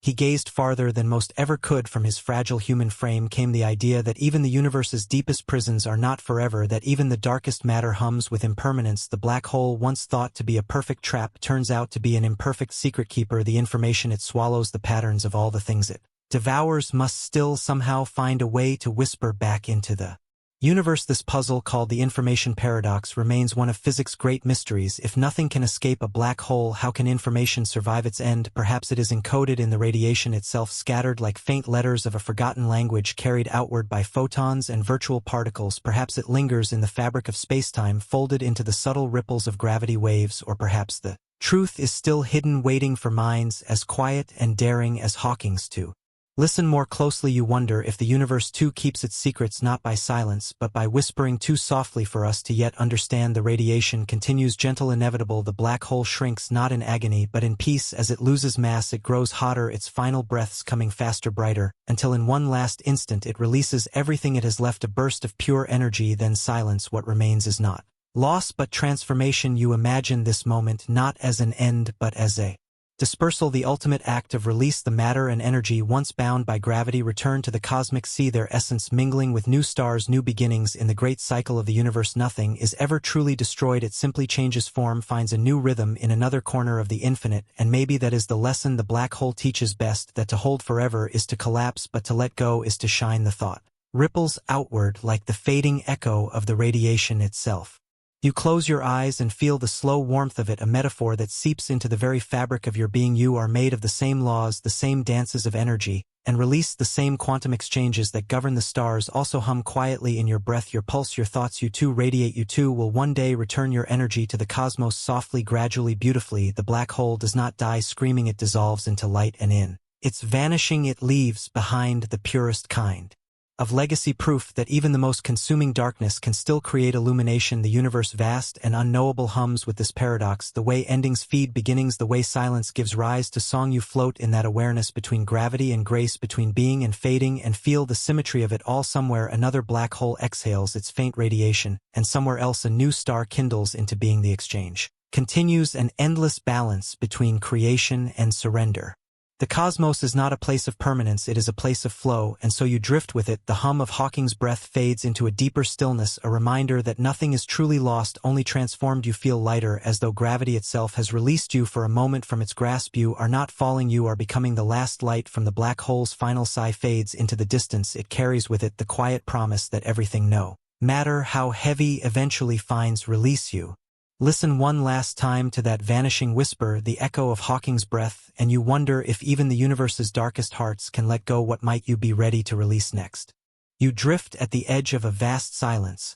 he gazed farther than most ever could. From his fragile human frame came the idea that even the universe's deepest prisons are not forever, that even the darkest matter hums with impermanence. The black hole, once thought to be a perfect trap, turns out to be an imperfect secret keeper. The information it swallows, the patterns of all the things it devours, must still somehow find a way to whisper back into the universe. This puzzle, called the information paradox, remains one of physics' great mysteries. If nothing can escape a black hole, how can information survive its end? Perhaps it is encoded in the radiation itself, scattered like faint letters of a forgotten language, carried outward by photons and virtual particles. Perhaps it lingers in the fabric of spacetime, folded into the subtle ripples of gravity waves. Or perhaps the truth is still hidden, waiting for minds as quiet and daring as Hawking's. To listen more closely, you wonder if the universe too keeps its secrets not by silence, but by whispering too softly for us to yet understand. The radiation continues, gentle, inevitable. The black hole shrinks, not in agony, but in peace. As it loses mass, it grows hotter, its final breaths coming faster, brighter, until in one last instant it releases everything it has left, a burst of pure energy. Then silence. What remains is not loss, but transformation. You imagine this moment not as an end, but as a dispersal, the ultimate act of release. The matter and energy once bound by gravity return to the cosmic sea, their essence mingling with new stars, new beginnings. In the great cycle of the universe, nothing is ever truly destroyed. It simply changes form, finds a new rhythm in another corner of the infinite. And maybe that is the lesson the black hole teaches best, that to hold forever is to collapse, but to let go is to shine. The thought ripples outward like the fading echo of the radiation itself. You close your eyes and feel the slow warmth of it, a metaphor that seeps into the very fabric of your being. You are made of the same laws, the same dances of energy, and release the same quantum exchanges that govern the stars. Also hum quietly in your breath, your pulse, your thoughts. You too radiate. You too will one day return your energy to the cosmos, softly, gradually, beautifully. The black hole does not die screaming, it dissolves into light, and in its vanishing it leaves behind the purest kind of legacy proof that even the most consuming darkness can still create illumination. The universe vast and unknowable hums with this paradox, the way endings feed beginnings, the way silence gives rise to song. You float in that awareness between gravity and grace, between being and fading, and feel the symmetry of it all. Somewhere another black hole exhales its faint radiation, and somewhere else a new star kindles into being. The exchange continues, an endless balance between creation and surrender. The cosmos is not a place of permanence, it is a place of flow, and so you drift with it. The hum of Hawking's breath fades into a deeper stillness, a reminder that nothing is truly lost, only transformed. You feel lighter, as though gravity itself has released you for a moment from its grasp. You are not falling, you are becoming. The last light from the black hole's final sigh fades into the distance. It carries with it the quiet promise that everything, no matter how heavy, eventually finds release. You listen one last time to that vanishing whisper, the echo of Hawking's breath, and you wonder if even the universe's darkest hearts can let go. What might you be ready to release next? You drift at the edge of a vast silence,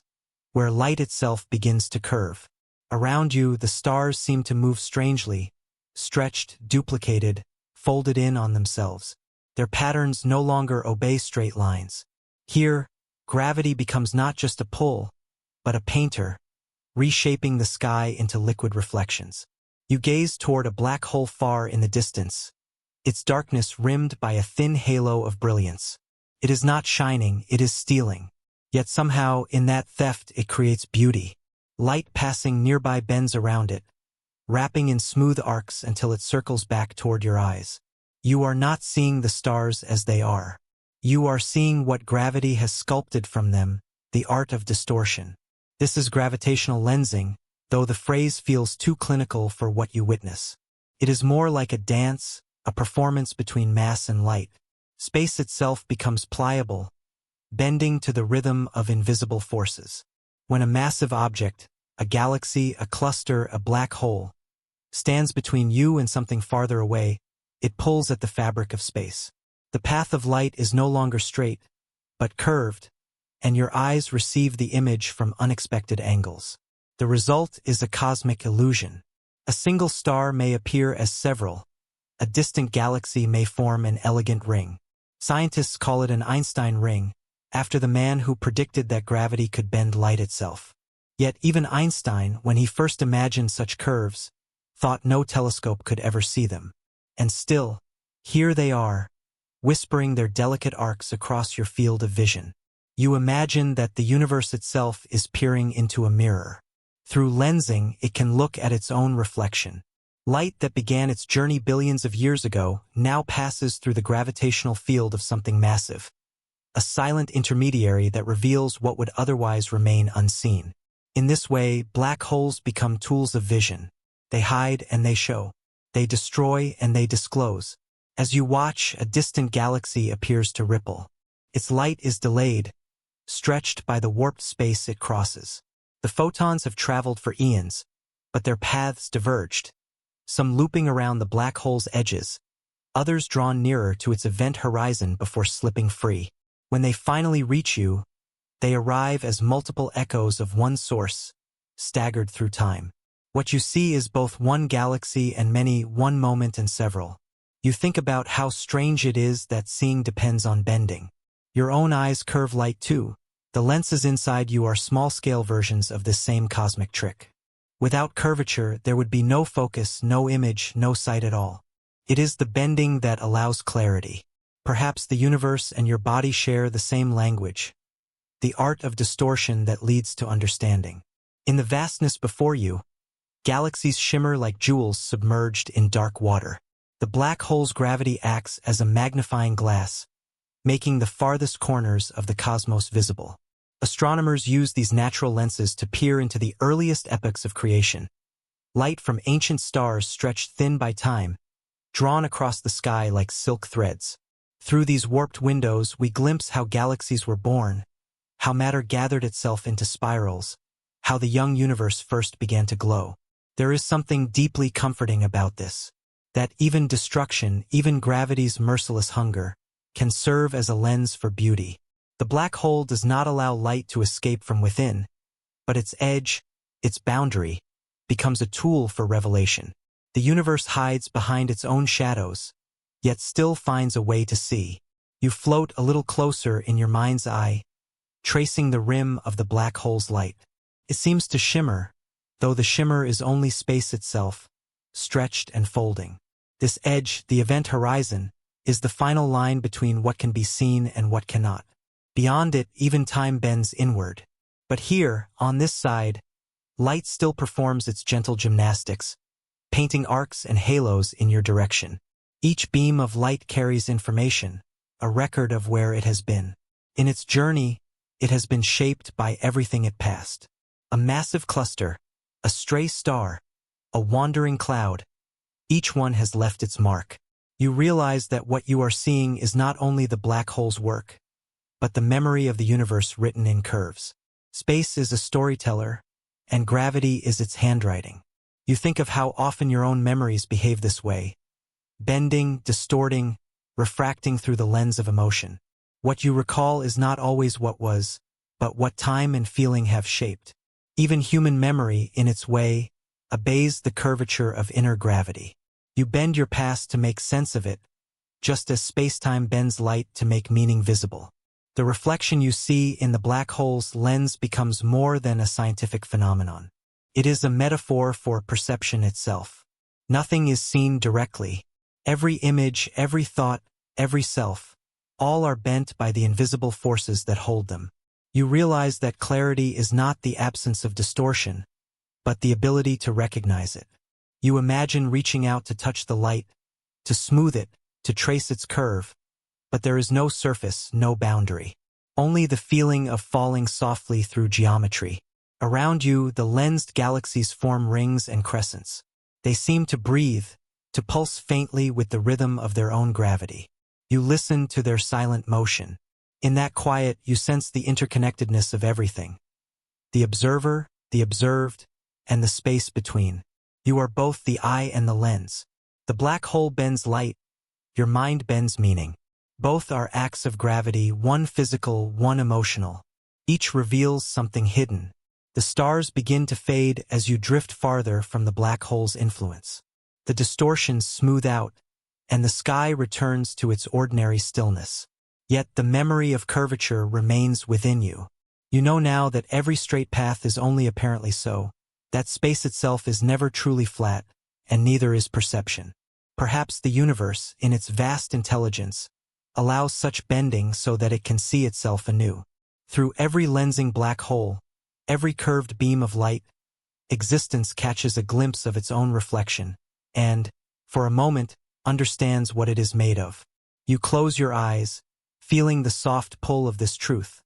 where light itself begins to curve. Around you, the stars seem to move strangely, stretched, duplicated, folded in on themselves. Their patterns no longer obey straight lines. Here, gravity becomes not just a pull, but a painter, reshaping the sky into liquid reflections. You gaze toward a black hole far in the distance, its darkness rimmed by a thin halo of brilliance. It is not shining, it is stealing. Yet somehow, in that theft, it creates beauty. Light passing nearby bends around it, wrapping in smooth arcs until it circles back toward your eyes. You are not seeing the stars as they are. You are seeing what gravity has sculpted from them, the art of distortion. This is gravitational lensing, though the phrase feels too clinical for what you witness. It is more like a dance, a performance between mass and light. Space itself becomes pliable, bending to the rhythm of invisible forces. When a massive object, a galaxy, a cluster, a black hole, stands between you and something farther away, it pulls at the fabric of space. The path of light is no longer straight, but curved, and your eyes receive the image from unexpected angles. The result is a cosmic illusion. A single star may appear as several. A distant galaxy may form an elegant ring. Scientists call it an Einstein ring, after the man who predicted that gravity could bend light itself. Yet even Einstein, when he first imagined such curves, thought no telescope could ever see them. And still, here they are, whispering their delicate arcs across your field of vision. You imagine that the universe itself is peering into a mirror. Through lensing, it can look at its own reflection. Light that began its journey billions of years ago now passes through the gravitational field of something massive. A silent intermediary that reveals what would otherwise remain unseen. In this way, black holes become tools of vision. They hide and they show. They destroy and they disclose. As you watch, a distant galaxy appears to ripple. Its light is delayed, stretched by the warped space it crosses. The photons have traveled for eons, but their paths diverged, some looping around the black hole's edges, others drawn nearer to its event horizon before slipping free. When they finally reach you, they arrive as multiple echoes of one source, staggered through time. What you see is both one galaxy and many, one moment and several. You think about how strange it is that seeing depends on bending. Your own eyes curve light too. The lenses inside you are small-scale versions of this same cosmic trick. Without curvature, there would be no focus, no image, no sight at all. It is the bending that allows clarity. Perhaps the universe and your body share the same language, the art of distortion that leads to understanding. In the vastness before you, galaxies shimmer like jewels submerged in dark water. The black hole's gravity acts as a magnifying glass, making the farthest corners of the cosmos visible. Astronomers use these natural lenses to peer into the earliest epochs of creation. Light from ancient stars stretched thin by time, drawn across the sky like silk threads. Through these warped windows, we glimpse how galaxies were born, how matter gathered itself into spirals, how the young universe first began to glow. There is something deeply comforting about this, that even destruction, even gravity's merciless hunger, can serve as a lens for beauty. The black hole does not allow light to escape from within, but its edge, its boundary, becomes a tool for revelation. The universe hides behind its own shadows, yet still finds a way to see. You float a little closer in your mind's eye, tracing the rim of the black hole's light. It seems to shimmer, though the shimmer is only space itself, stretched and folding. This edge, the event horizon, is the final line between what can be seen and what cannot. Beyond it, even time bends inward. But here, on this side, light still performs its gentle gymnastics, painting arcs and halos in your direction. Each beam of light carries information, a record of where it has been. In its journey, it has been shaped by everything it passed. A massive cluster, a stray star, a wandering cloud, each one has left its mark. You realize that what you are seeing is not only the black hole's work, but the memory of the universe written in curves. Space is a storyteller, and gravity is its handwriting. You think of how often your own memories behave this way, bending, distorting, refracting through the lens of emotion. What you recall is not always what was, but what time and feeling have shaped. Even human memory, in its way, obeys the curvature of inner gravity. You bend your past to make sense of it, just as space-time bends light to make meaning visible. The reflection you see in the black hole's lens becomes more than a scientific phenomenon. It is a metaphor for perception itself. Nothing is seen directly. Every image, every thought, every self, all are bent by the invisible forces that hold them. You realize that clarity is not the absence of distortion, but the ability to recognize it. You imagine reaching out to touch the light, to smooth it, to trace its curve, but there is no surface, no boundary. Only the feeling of falling softly through geometry. Around you, the lensed galaxies form rings and crescents. They seem to breathe, to pulse faintly with the rhythm of their own gravity. You listen to their silent motion. In that quiet, you sense the interconnectedness of everything. The observer, the observed, and the space between. You are both the eye and the lens. The black hole bends light, your mind bends meaning. Both are acts of gravity, one physical, one emotional. Each reveals something hidden. The stars begin to fade as you drift farther from the black hole's influence. The distortions smooth out, and the sky returns to its ordinary stillness. Yet the memory of curvature remains within you. You know now that every straight path is only apparently so, that space itself is never truly flat, and neither is perception. Perhaps the universe, in its vast intelligence, allows such bending so that it can see itself anew. Through every lensing black hole, every curved beam of light, existence catches a glimpse of its own reflection, and, for a moment, understands what it is made of. You close your eyes, feeling the soft pull of this truth,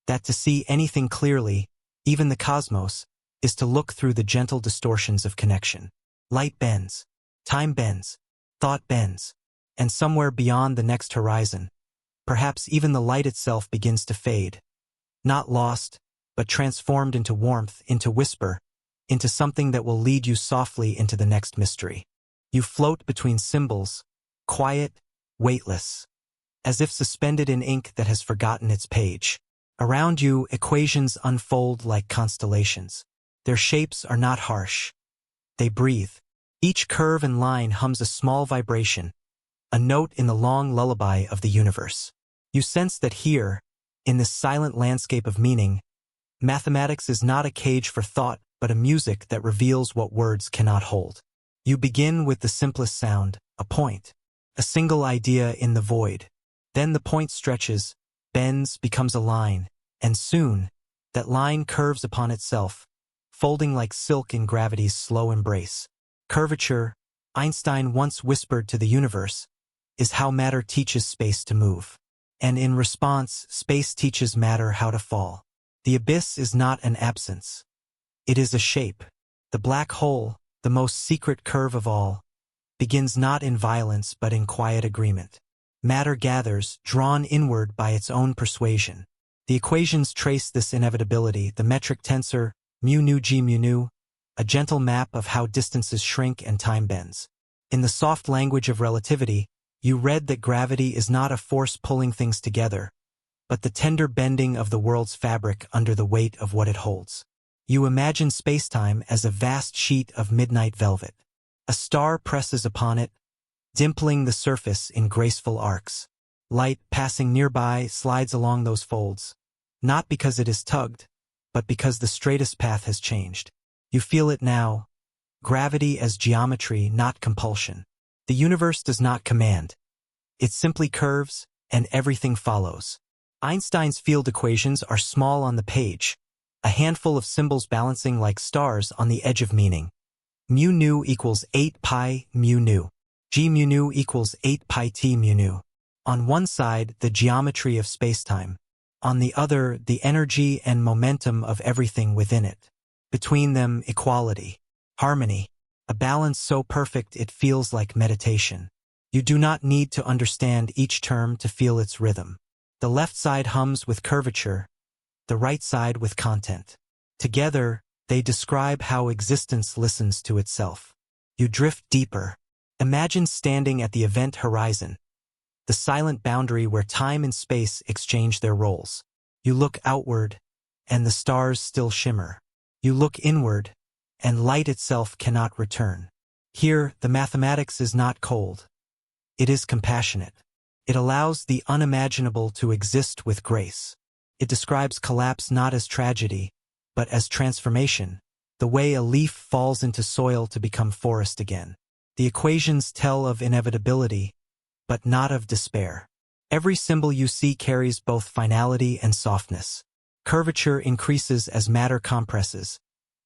that to see anything clearly, even the cosmos, is to look through the gentle distortions of connection. Light bends, time bends, thought bends, and somewhere beyond the next horizon, perhaps even the light itself begins to fade. Not lost, but transformed into warmth, into whisper, into something that will lead you softly into the next mystery. You float between symbols, quiet, weightless, as if suspended in ink that has forgotten its page. Around you, equations unfold like constellations. Their shapes are not harsh. They breathe. Each curve and line hums a small vibration, a note in the long lullaby of the universe. You sense that here, in this silent landscape of meaning, mathematics is not a cage for thought, but a music that reveals what words cannot hold. You begin with the simplest sound, a point, a single idea in the void. Then the point stretches, bends, becomes a line, and soon, that line curves upon itself, folding like silk in gravity's slow embrace. Curvature, Einstein once whispered to the universe, is how matter teaches space to move. And in response, space teaches matter how to fall. The abyss is not an absence. It is a shape. The black hole, the most secret curve of all, begins not in violence but in quiet agreement. Matter gathers, drawn inward by its own persuasion. The equations trace this inevitability, the metric tensor, mu nu g mu nu, a gentle map of how distances shrink and time bends. In the soft language of relativity, you read that gravity is not a force pulling things together, but the tender bending of the world's fabric under the weight of what it holds. You imagine spacetime as a vast sheet of midnight velvet. A star presses upon it, dimpling the surface in graceful arcs. Light passing nearby slides along those folds, not because it is tugged, but because the straightest path has changed. You feel it now, gravity as geometry, not compulsion. The universe does not command. It simply curves, and everything follows. Einstein's field equations are small on the page, a handful of symbols balancing like stars on the edge of meaning. Mu nu equals 8 pi mu nu. G mu nu equals 8 pi t mu nu. On one side, the geometry of spacetime. On the other, the energy and momentum of everything within it. Between them, equality, harmony, a balance so perfect it feels like meditation. You do not need to understand each term to feel its rhythm. The left side hums with curvature, the right side with content. Together, they describe how existence listens to itself. You drift deeper. Imagine standing at the event horizon, the silent boundary where time and space exchange their roles. You look outward, and the stars still shimmer. You look inward, and light itself cannot return. Here, the mathematics is not cold. It is compassionate. It allows the unimaginable to exist with grace. It describes collapse not as tragedy, but as transformation, the way a leaf falls into soil to become forest again. The equations tell of inevitability, but not of despair. Every symbol you see carries both finality and softness. Curvature increases as matter compresses,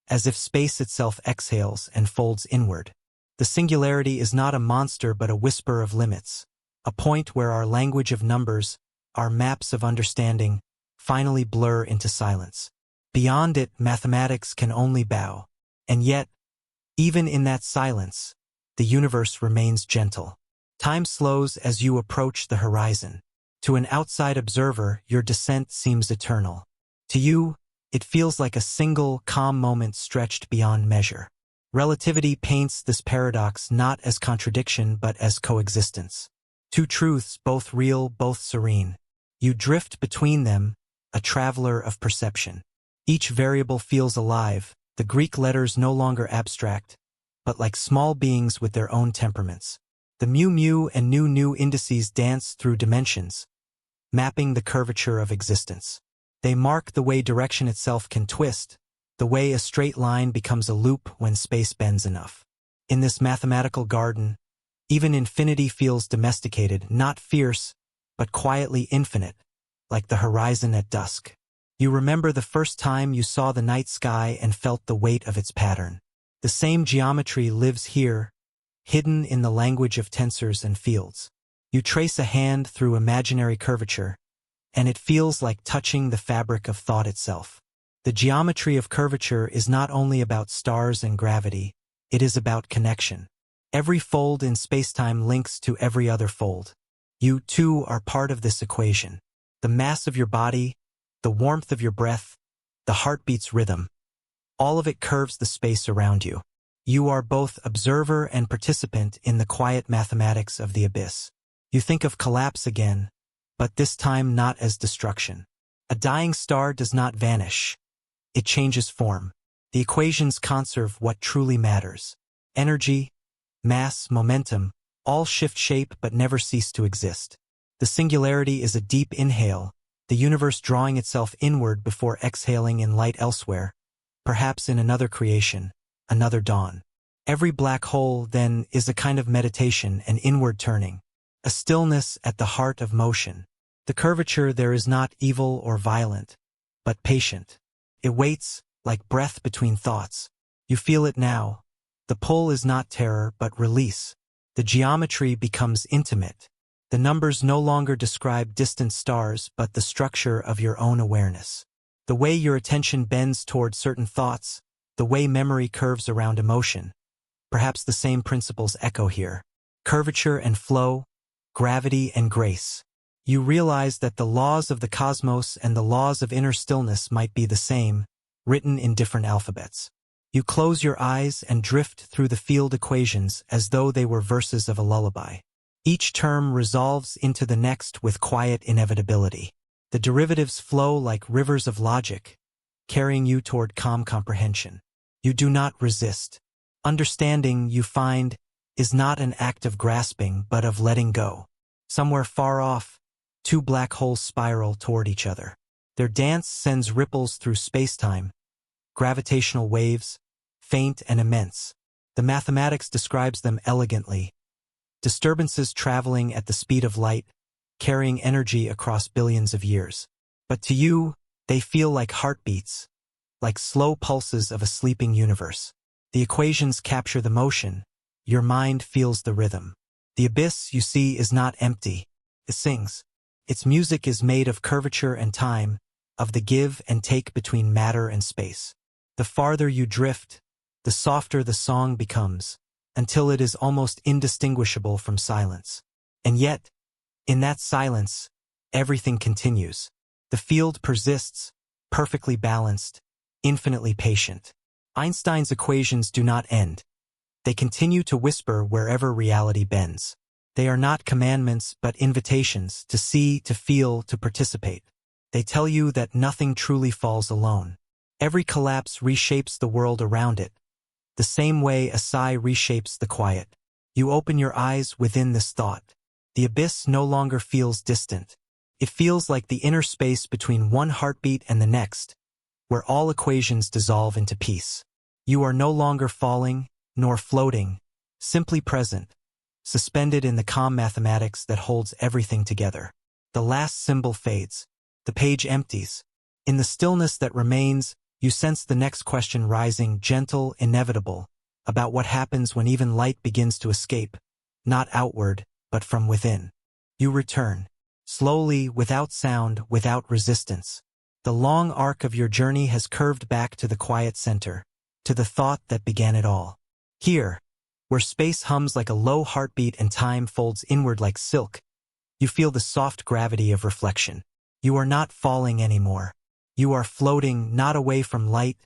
as if space itself exhales and folds inward. The singularity is not a monster but a whisper of limits, a point where our language of numbers, our maps of understanding, finally blur into silence. Beyond it, mathematics can only bow. And yet, even in that silence, the universe remains gentle. Time slows as you approach the horizon. To an outside observer, your descent seems eternal. To you, it feels like a single, calm moment stretched beyond measure. Relativity paints this paradox not as contradiction but as coexistence. Two truths, both real, both serene. You drift between them, a traveler of perception. Each variable feels alive, the Greek letters no longer abstract, but like small beings with their own temperaments. The mu mu and nu nu indices dance through dimensions, mapping the curvature of existence. They mark the way direction itself can twist, the way a straight line becomes a loop when space bends enough. In this mathematical garden, even infinity feels domesticated, not fierce, but quietly infinite, like the horizon at dusk. You remember the first time you saw the night sky and felt the weight of its pattern. The same geometry lives here, hidden in the language of tensors and fields. You trace a hand through imaginary curvature, and it feels like touching the fabric of thought itself. The geometry of curvature is not only about stars and gravity, it is about connection. Every fold in spacetime links to every other fold. You, too, are part of this equation. The mass of your body, the warmth of your breath, the heartbeat's rhythm. All of it curves the space around you. You are both observer and participant in the quiet mathematics of the abyss. You think of collapse again, but this time not as destruction. A dying star does not vanish. It changes form. The equations conserve what truly matters. Energy, mass, momentum, all shift shape but never cease to exist. The singularity is a deep inhale, the universe drawing itself inward before exhaling in light elsewhere, perhaps in another creation, another dawn. Every black hole, then, is a kind of meditation, an inward turning, a stillness at the heart of motion. The curvature there is not evil or violent, but patient. It waits, like breath between thoughts. You feel it now. The pull is not terror, but release. The geometry becomes intimate. The numbers no longer describe distant stars, but the structure of your own awareness. The way your attention bends toward certain thoughts, the way memory curves around emotion. Perhaps the same principles echo here. Curvature and flow, gravity and grace. You realize that the laws of the cosmos and the laws of inner stillness might be the same, written in different alphabets. You close your eyes and drift through the field equations as though they were verses of a lullaby. Each term resolves into the next with quiet inevitability. The derivatives flow like rivers of logic, carrying you toward calm comprehension. You do not resist. Understanding, you find, is not an act of grasping but of letting go. Somewhere far off, two black holes spiral toward each other. Their dance sends ripples through space-time, gravitational waves, faint and immense. The mathematics describes them elegantly. Disturbances traveling at the speed of light, carrying energy across billions of years. But to you, they feel like heartbeats, like slow pulses of a sleeping universe. The equations capture the motion. Your mind feels the rhythm. The abyss you see is not empty. It sings. Its music is made of curvature and time, of the give and take between matter and space. The farther you drift, the softer the song becomes, until it is almost indistinguishable from silence. And yet, in that silence, everything continues. The field persists, perfectly balanced, infinitely patient. Einstein's equations do not end. They continue to whisper wherever reality bends. They are not commandments but invitations to see, to feel, to participate. They tell you that nothing truly falls alone. Every collapse reshapes the world around it, the same way a sigh reshapes the quiet. You open your eyes within this thought. The abyss no longer feels distant. It feels like the inner space between one heartbeat and the next, where all equations dissolve into peace. You are no longer falling, nor floating, simply present, suspended in the calm mathematics that holds everything together. The last symbol fades. The page empties. In the stillness that remains, you sense the next question rising, gentle, inevitable, about what happens when even light begins to escape, not outward, but from within. You return, slowly, without sound, without resistance. The long arc of your journey has curved back to the quiet center, to the thought that began it all. Here, where space hums like a low heartbeat and time folds inward like silk, you feel the soft gravity of reflection. You are not falling anymore. You are floating not away from light,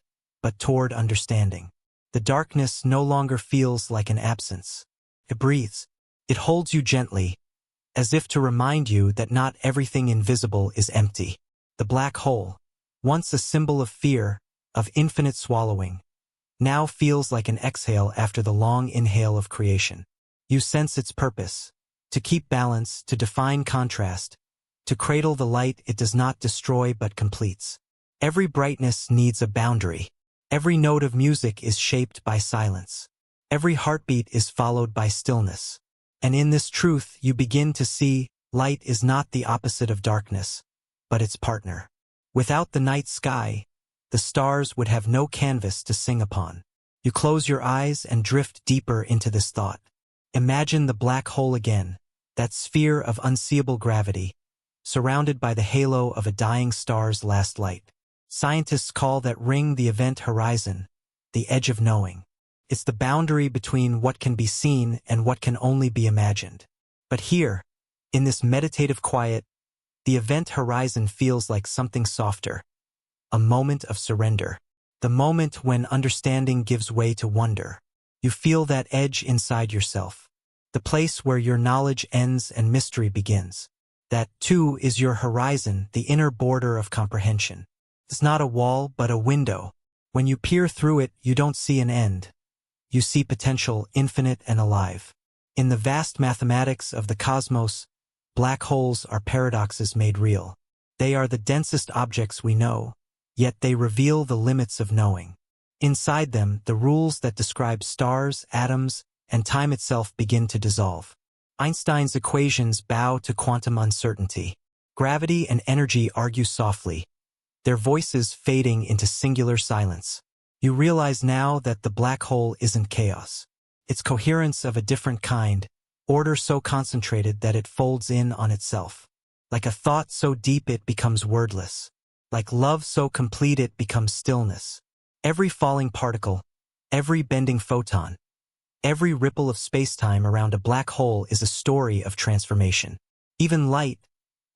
but toward understanding. The darkness no longer feels like an absence. It breathes. It holds you gently, as if to remind you that not everything invisible is empty. The black hole, once a symbol of fear, of infinite swallowing, now feels like an exhale after the long inhale of creation. You sense its purpose, to keep balance, to define contrast, to cradle the light it does not destroy but completes. Every brightness needs a boundary. Every note of music is shaped by silence. Every heartbeat is followed by stillness. And in this truth you begin to see, light is not the opposite of darkness, but its partner. Without the night sky, the stars would have no canvas to sing upon. You close your eyes and drift deeper into this thought. Imagine the black hole again, that sphere of unseeable gravity, surrounded by the halo of a dying star's last light. Scientists call that ring the event horizon, the edge of knowing. It's the boundary between what can be seen and what can only be imagined. But here, in this meditative quiet, the event horizon feels like something softer, a moment of surrender, the moment when understanding gives way to wonder. You feel that edge inside yourself, the place where your knowledge ends and mystery begins. That, too, is your horizon, the inner border of comprehension. It's not a wall, but a window. When you peer through it, you don't see an end. You see potential, infinite and alive. In the vast mathematics of the cosmos, black holes are paradoxes made real. They are the densest objects we know, yet they reveal the limits of knowing. Inside them, the rules that describe stars, atoms, and time itself begin to dissolve. Einstein's equations bow to quantum uncertainty. Gravity and energy argue softly, their voices fading into singular silence. You realize now that the black hole isn't chaos. It's coherence of a different kind, order so concentrated that it folds in on itself. Like a thought so deep it becomes wordless. Like love so complete it becomes stillness. Every falling particle, every bending photon, every ripple of space-time around a black hole is a story of transformation. Even light,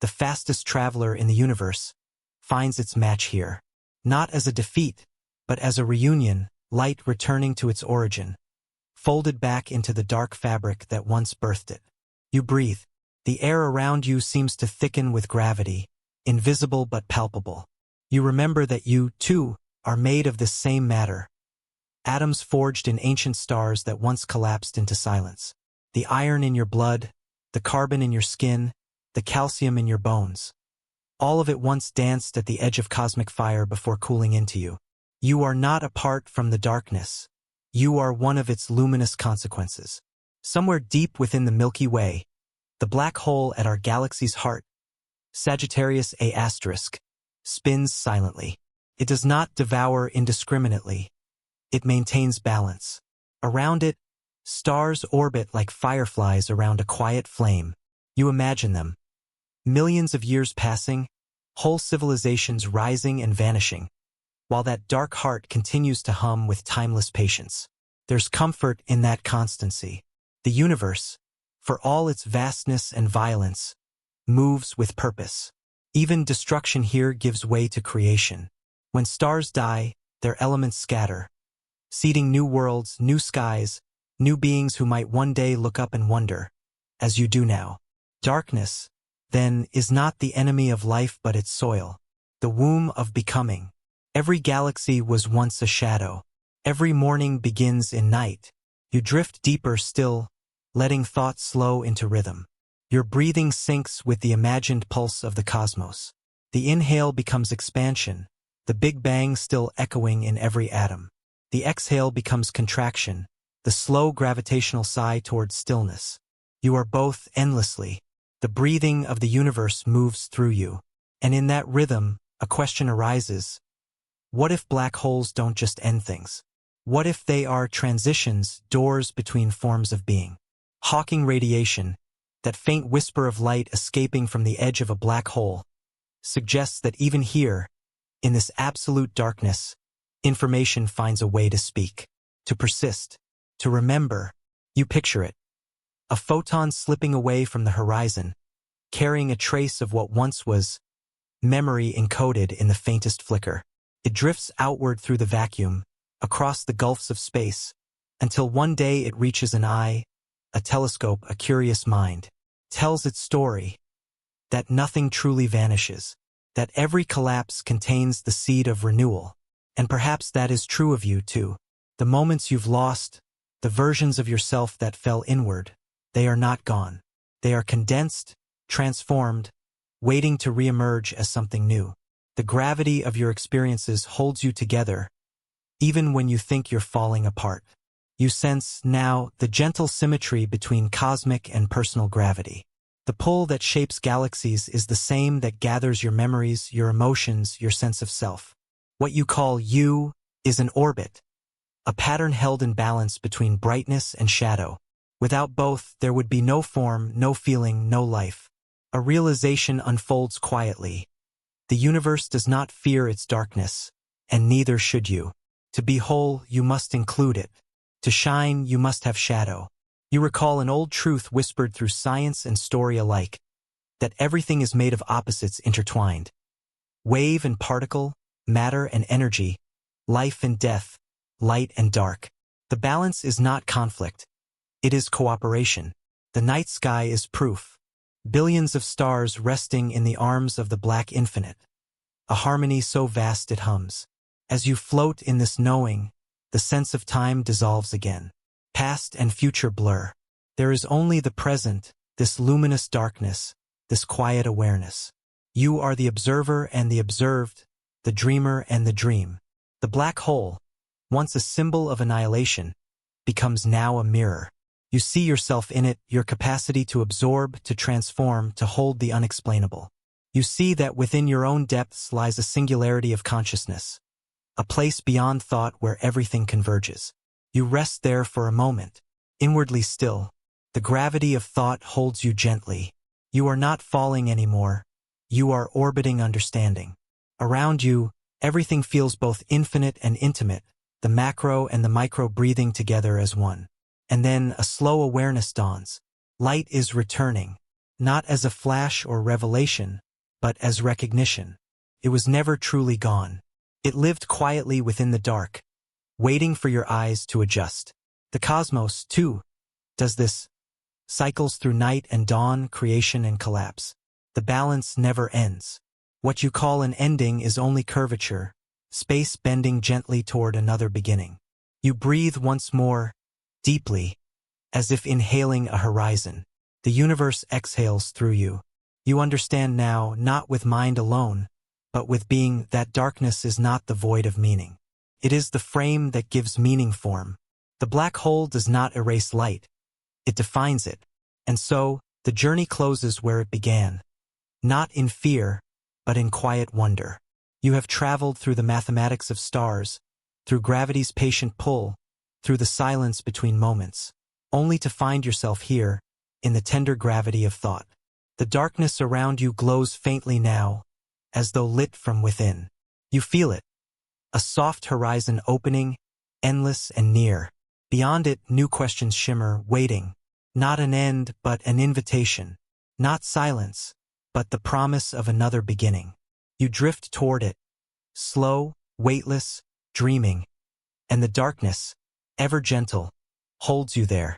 the fastest traveler in the universe, finds its match here. Not as a defeat, but as a reunion, light returning to its origin, folded back into the dark fabric that once birthed it. You breathe. The air around you seems to thicken with gravity, invisible but palpable. You remember that you, too, are made of this same matter. Atoms forged in ancient stars that once collapsed into silence. The iron in your blood, the carbon in your skin, the calcium in your bones. All of it once danced at the edge of cosmic fire before cooling into you. You are not apart from the darkness. You are one of its luminous consequences. Somewhere deep within the Milky Way, the black hole at our galaxy's heart, Sagittarius A*, spins silently. It does not devour indiscriminately. It maintains balance. Around it, stars orbit like fireflies around a quiet flame. You imagine them. Millions of years passing, whole civilizations rising and vanishing, while that dark heart continues to hum with timeless patience. There's comfort in that constancy. The universe, for all its vastness and violence, moves with purpose. Even destruction here gives way to creation. When stars die, their elements scatter, seeding new worlds, new skies, new beings who might one day look up and wonder, as you do now. Darkness, then, is not the enemy of life but its soil, the womb of becoming. Every galaxy was once a shadow. Every morning begins in night. You drift deeper still, letting thought slow into rhythm. Your breathing syncs with the imagined pulse of the cosmos. The inhale becomes expansion, the Big Bang still echoing in every atom. The exhale becomes contraction, the slow gravitational sigh towards stillness. You are both endlessly. The breathing of the universe moves through you. And in that rhythm, a question arises. What if black holes don't just end things? What if they are transitions, doors between forms of being? Hawking radiation, that faint whisper of light escaping from the edge of a black hole, suggests that even here, in this absolute darkness, information finds a way to speak, to persist, to remember. You picture it. A photon slipping away from the horizon, carrying a trace of what once was memory encoded in the faintest flicker. It drifts outward through the vacuum, across the gulfs of space, until one day it reaches an eye, a telescope, a curious mind, tells its story, that nothing truly vanishes, that every collapse contains the seed of renewal. And perhaps that is true of you too. The moments you've lost, the versions of yourself that fell inward, they are not gone. They are condensed, transformed, waiting to reemerge as something new. The gravity of your experiences holds you together, even when you think you're falling apart. You sense, now, the gentle symmetry between cosmic and personal gravity. The pull that shapes galaxies is the same that gathers your memories, your emotions, your sense of self. What you call you is an orbit, a pattern held in balance between brightness and shadow. Without both, there would be no form, no feeling, no life. A realization unfolds quietly. The universe does not fear its darkness, and neither should you. To be whole, you must include it. To shine, you must have shadow. You recall an old truth whispered through science and story alike, that everything is made of opposites intertwined. Wave and particle, matter and energy, life and death, light and dark. The balance is not conflict. It is cooperation. The night sky is proof. Billions of stars resting in the arms of the black infinite. A harmony so vast it hums. As you float in this knowing, the sense of time dissolves again. Past and future blur. There is only the present, this luminous darkness, this quiet awareness. You are the observer and the observed, the dreamer and the dream. The black hole, once a symbol of annihilation, becomes now a mirror. You see yourself in it, your capacity to absorb, to transform, to hold the unexplainable. You see that within your own depths lies a singularity of consciousness, a place beyond thought where everything converges. You rest there for a moment, inwardly still. The gravity of thought holds you gently. You are not falling anymore. You are orbiting understanding. Around you, everything feels both infinite and intimate, the macro and the micro breathing together as one. And then a slow awareness dawns. Light is returning, not as a flash or revelation, but as recognition. It was never truly gone. It lived quietly within the dark, waiting for your eyes to adjust. The cosmos, too, does this. Cycles through night and dawn, creation and collapse. The balance never ends. What you call an ending is only curvature, space bending gently toward another beginning. You breathe once more, deeply, as if inhaling a horizon. The universe exhales through you. You understand now, not with mind alone, but with being, that darkness is not the void of meaning. It is the frame that gives meaning form. The black hole does not erase light. It defines it. And so, the journey closes where it began. Not in fear, but in quiet wonder. You have traveled through the mathematics of stars, through gravity's patient pull, through the silence between moments, only to find yourself here, in the tender gravity of thought. The darkness around you glows faintly now, as though lit from within. You feel it. A soft horizon opening, endless and near. Beyond it, new questions shimmer, waiting. Not an end, but an invitation. Not silence, but the promise of another beginning. You drift toward it, slow, weightless, dreaming. And the darkness, ever gentle, holds you there.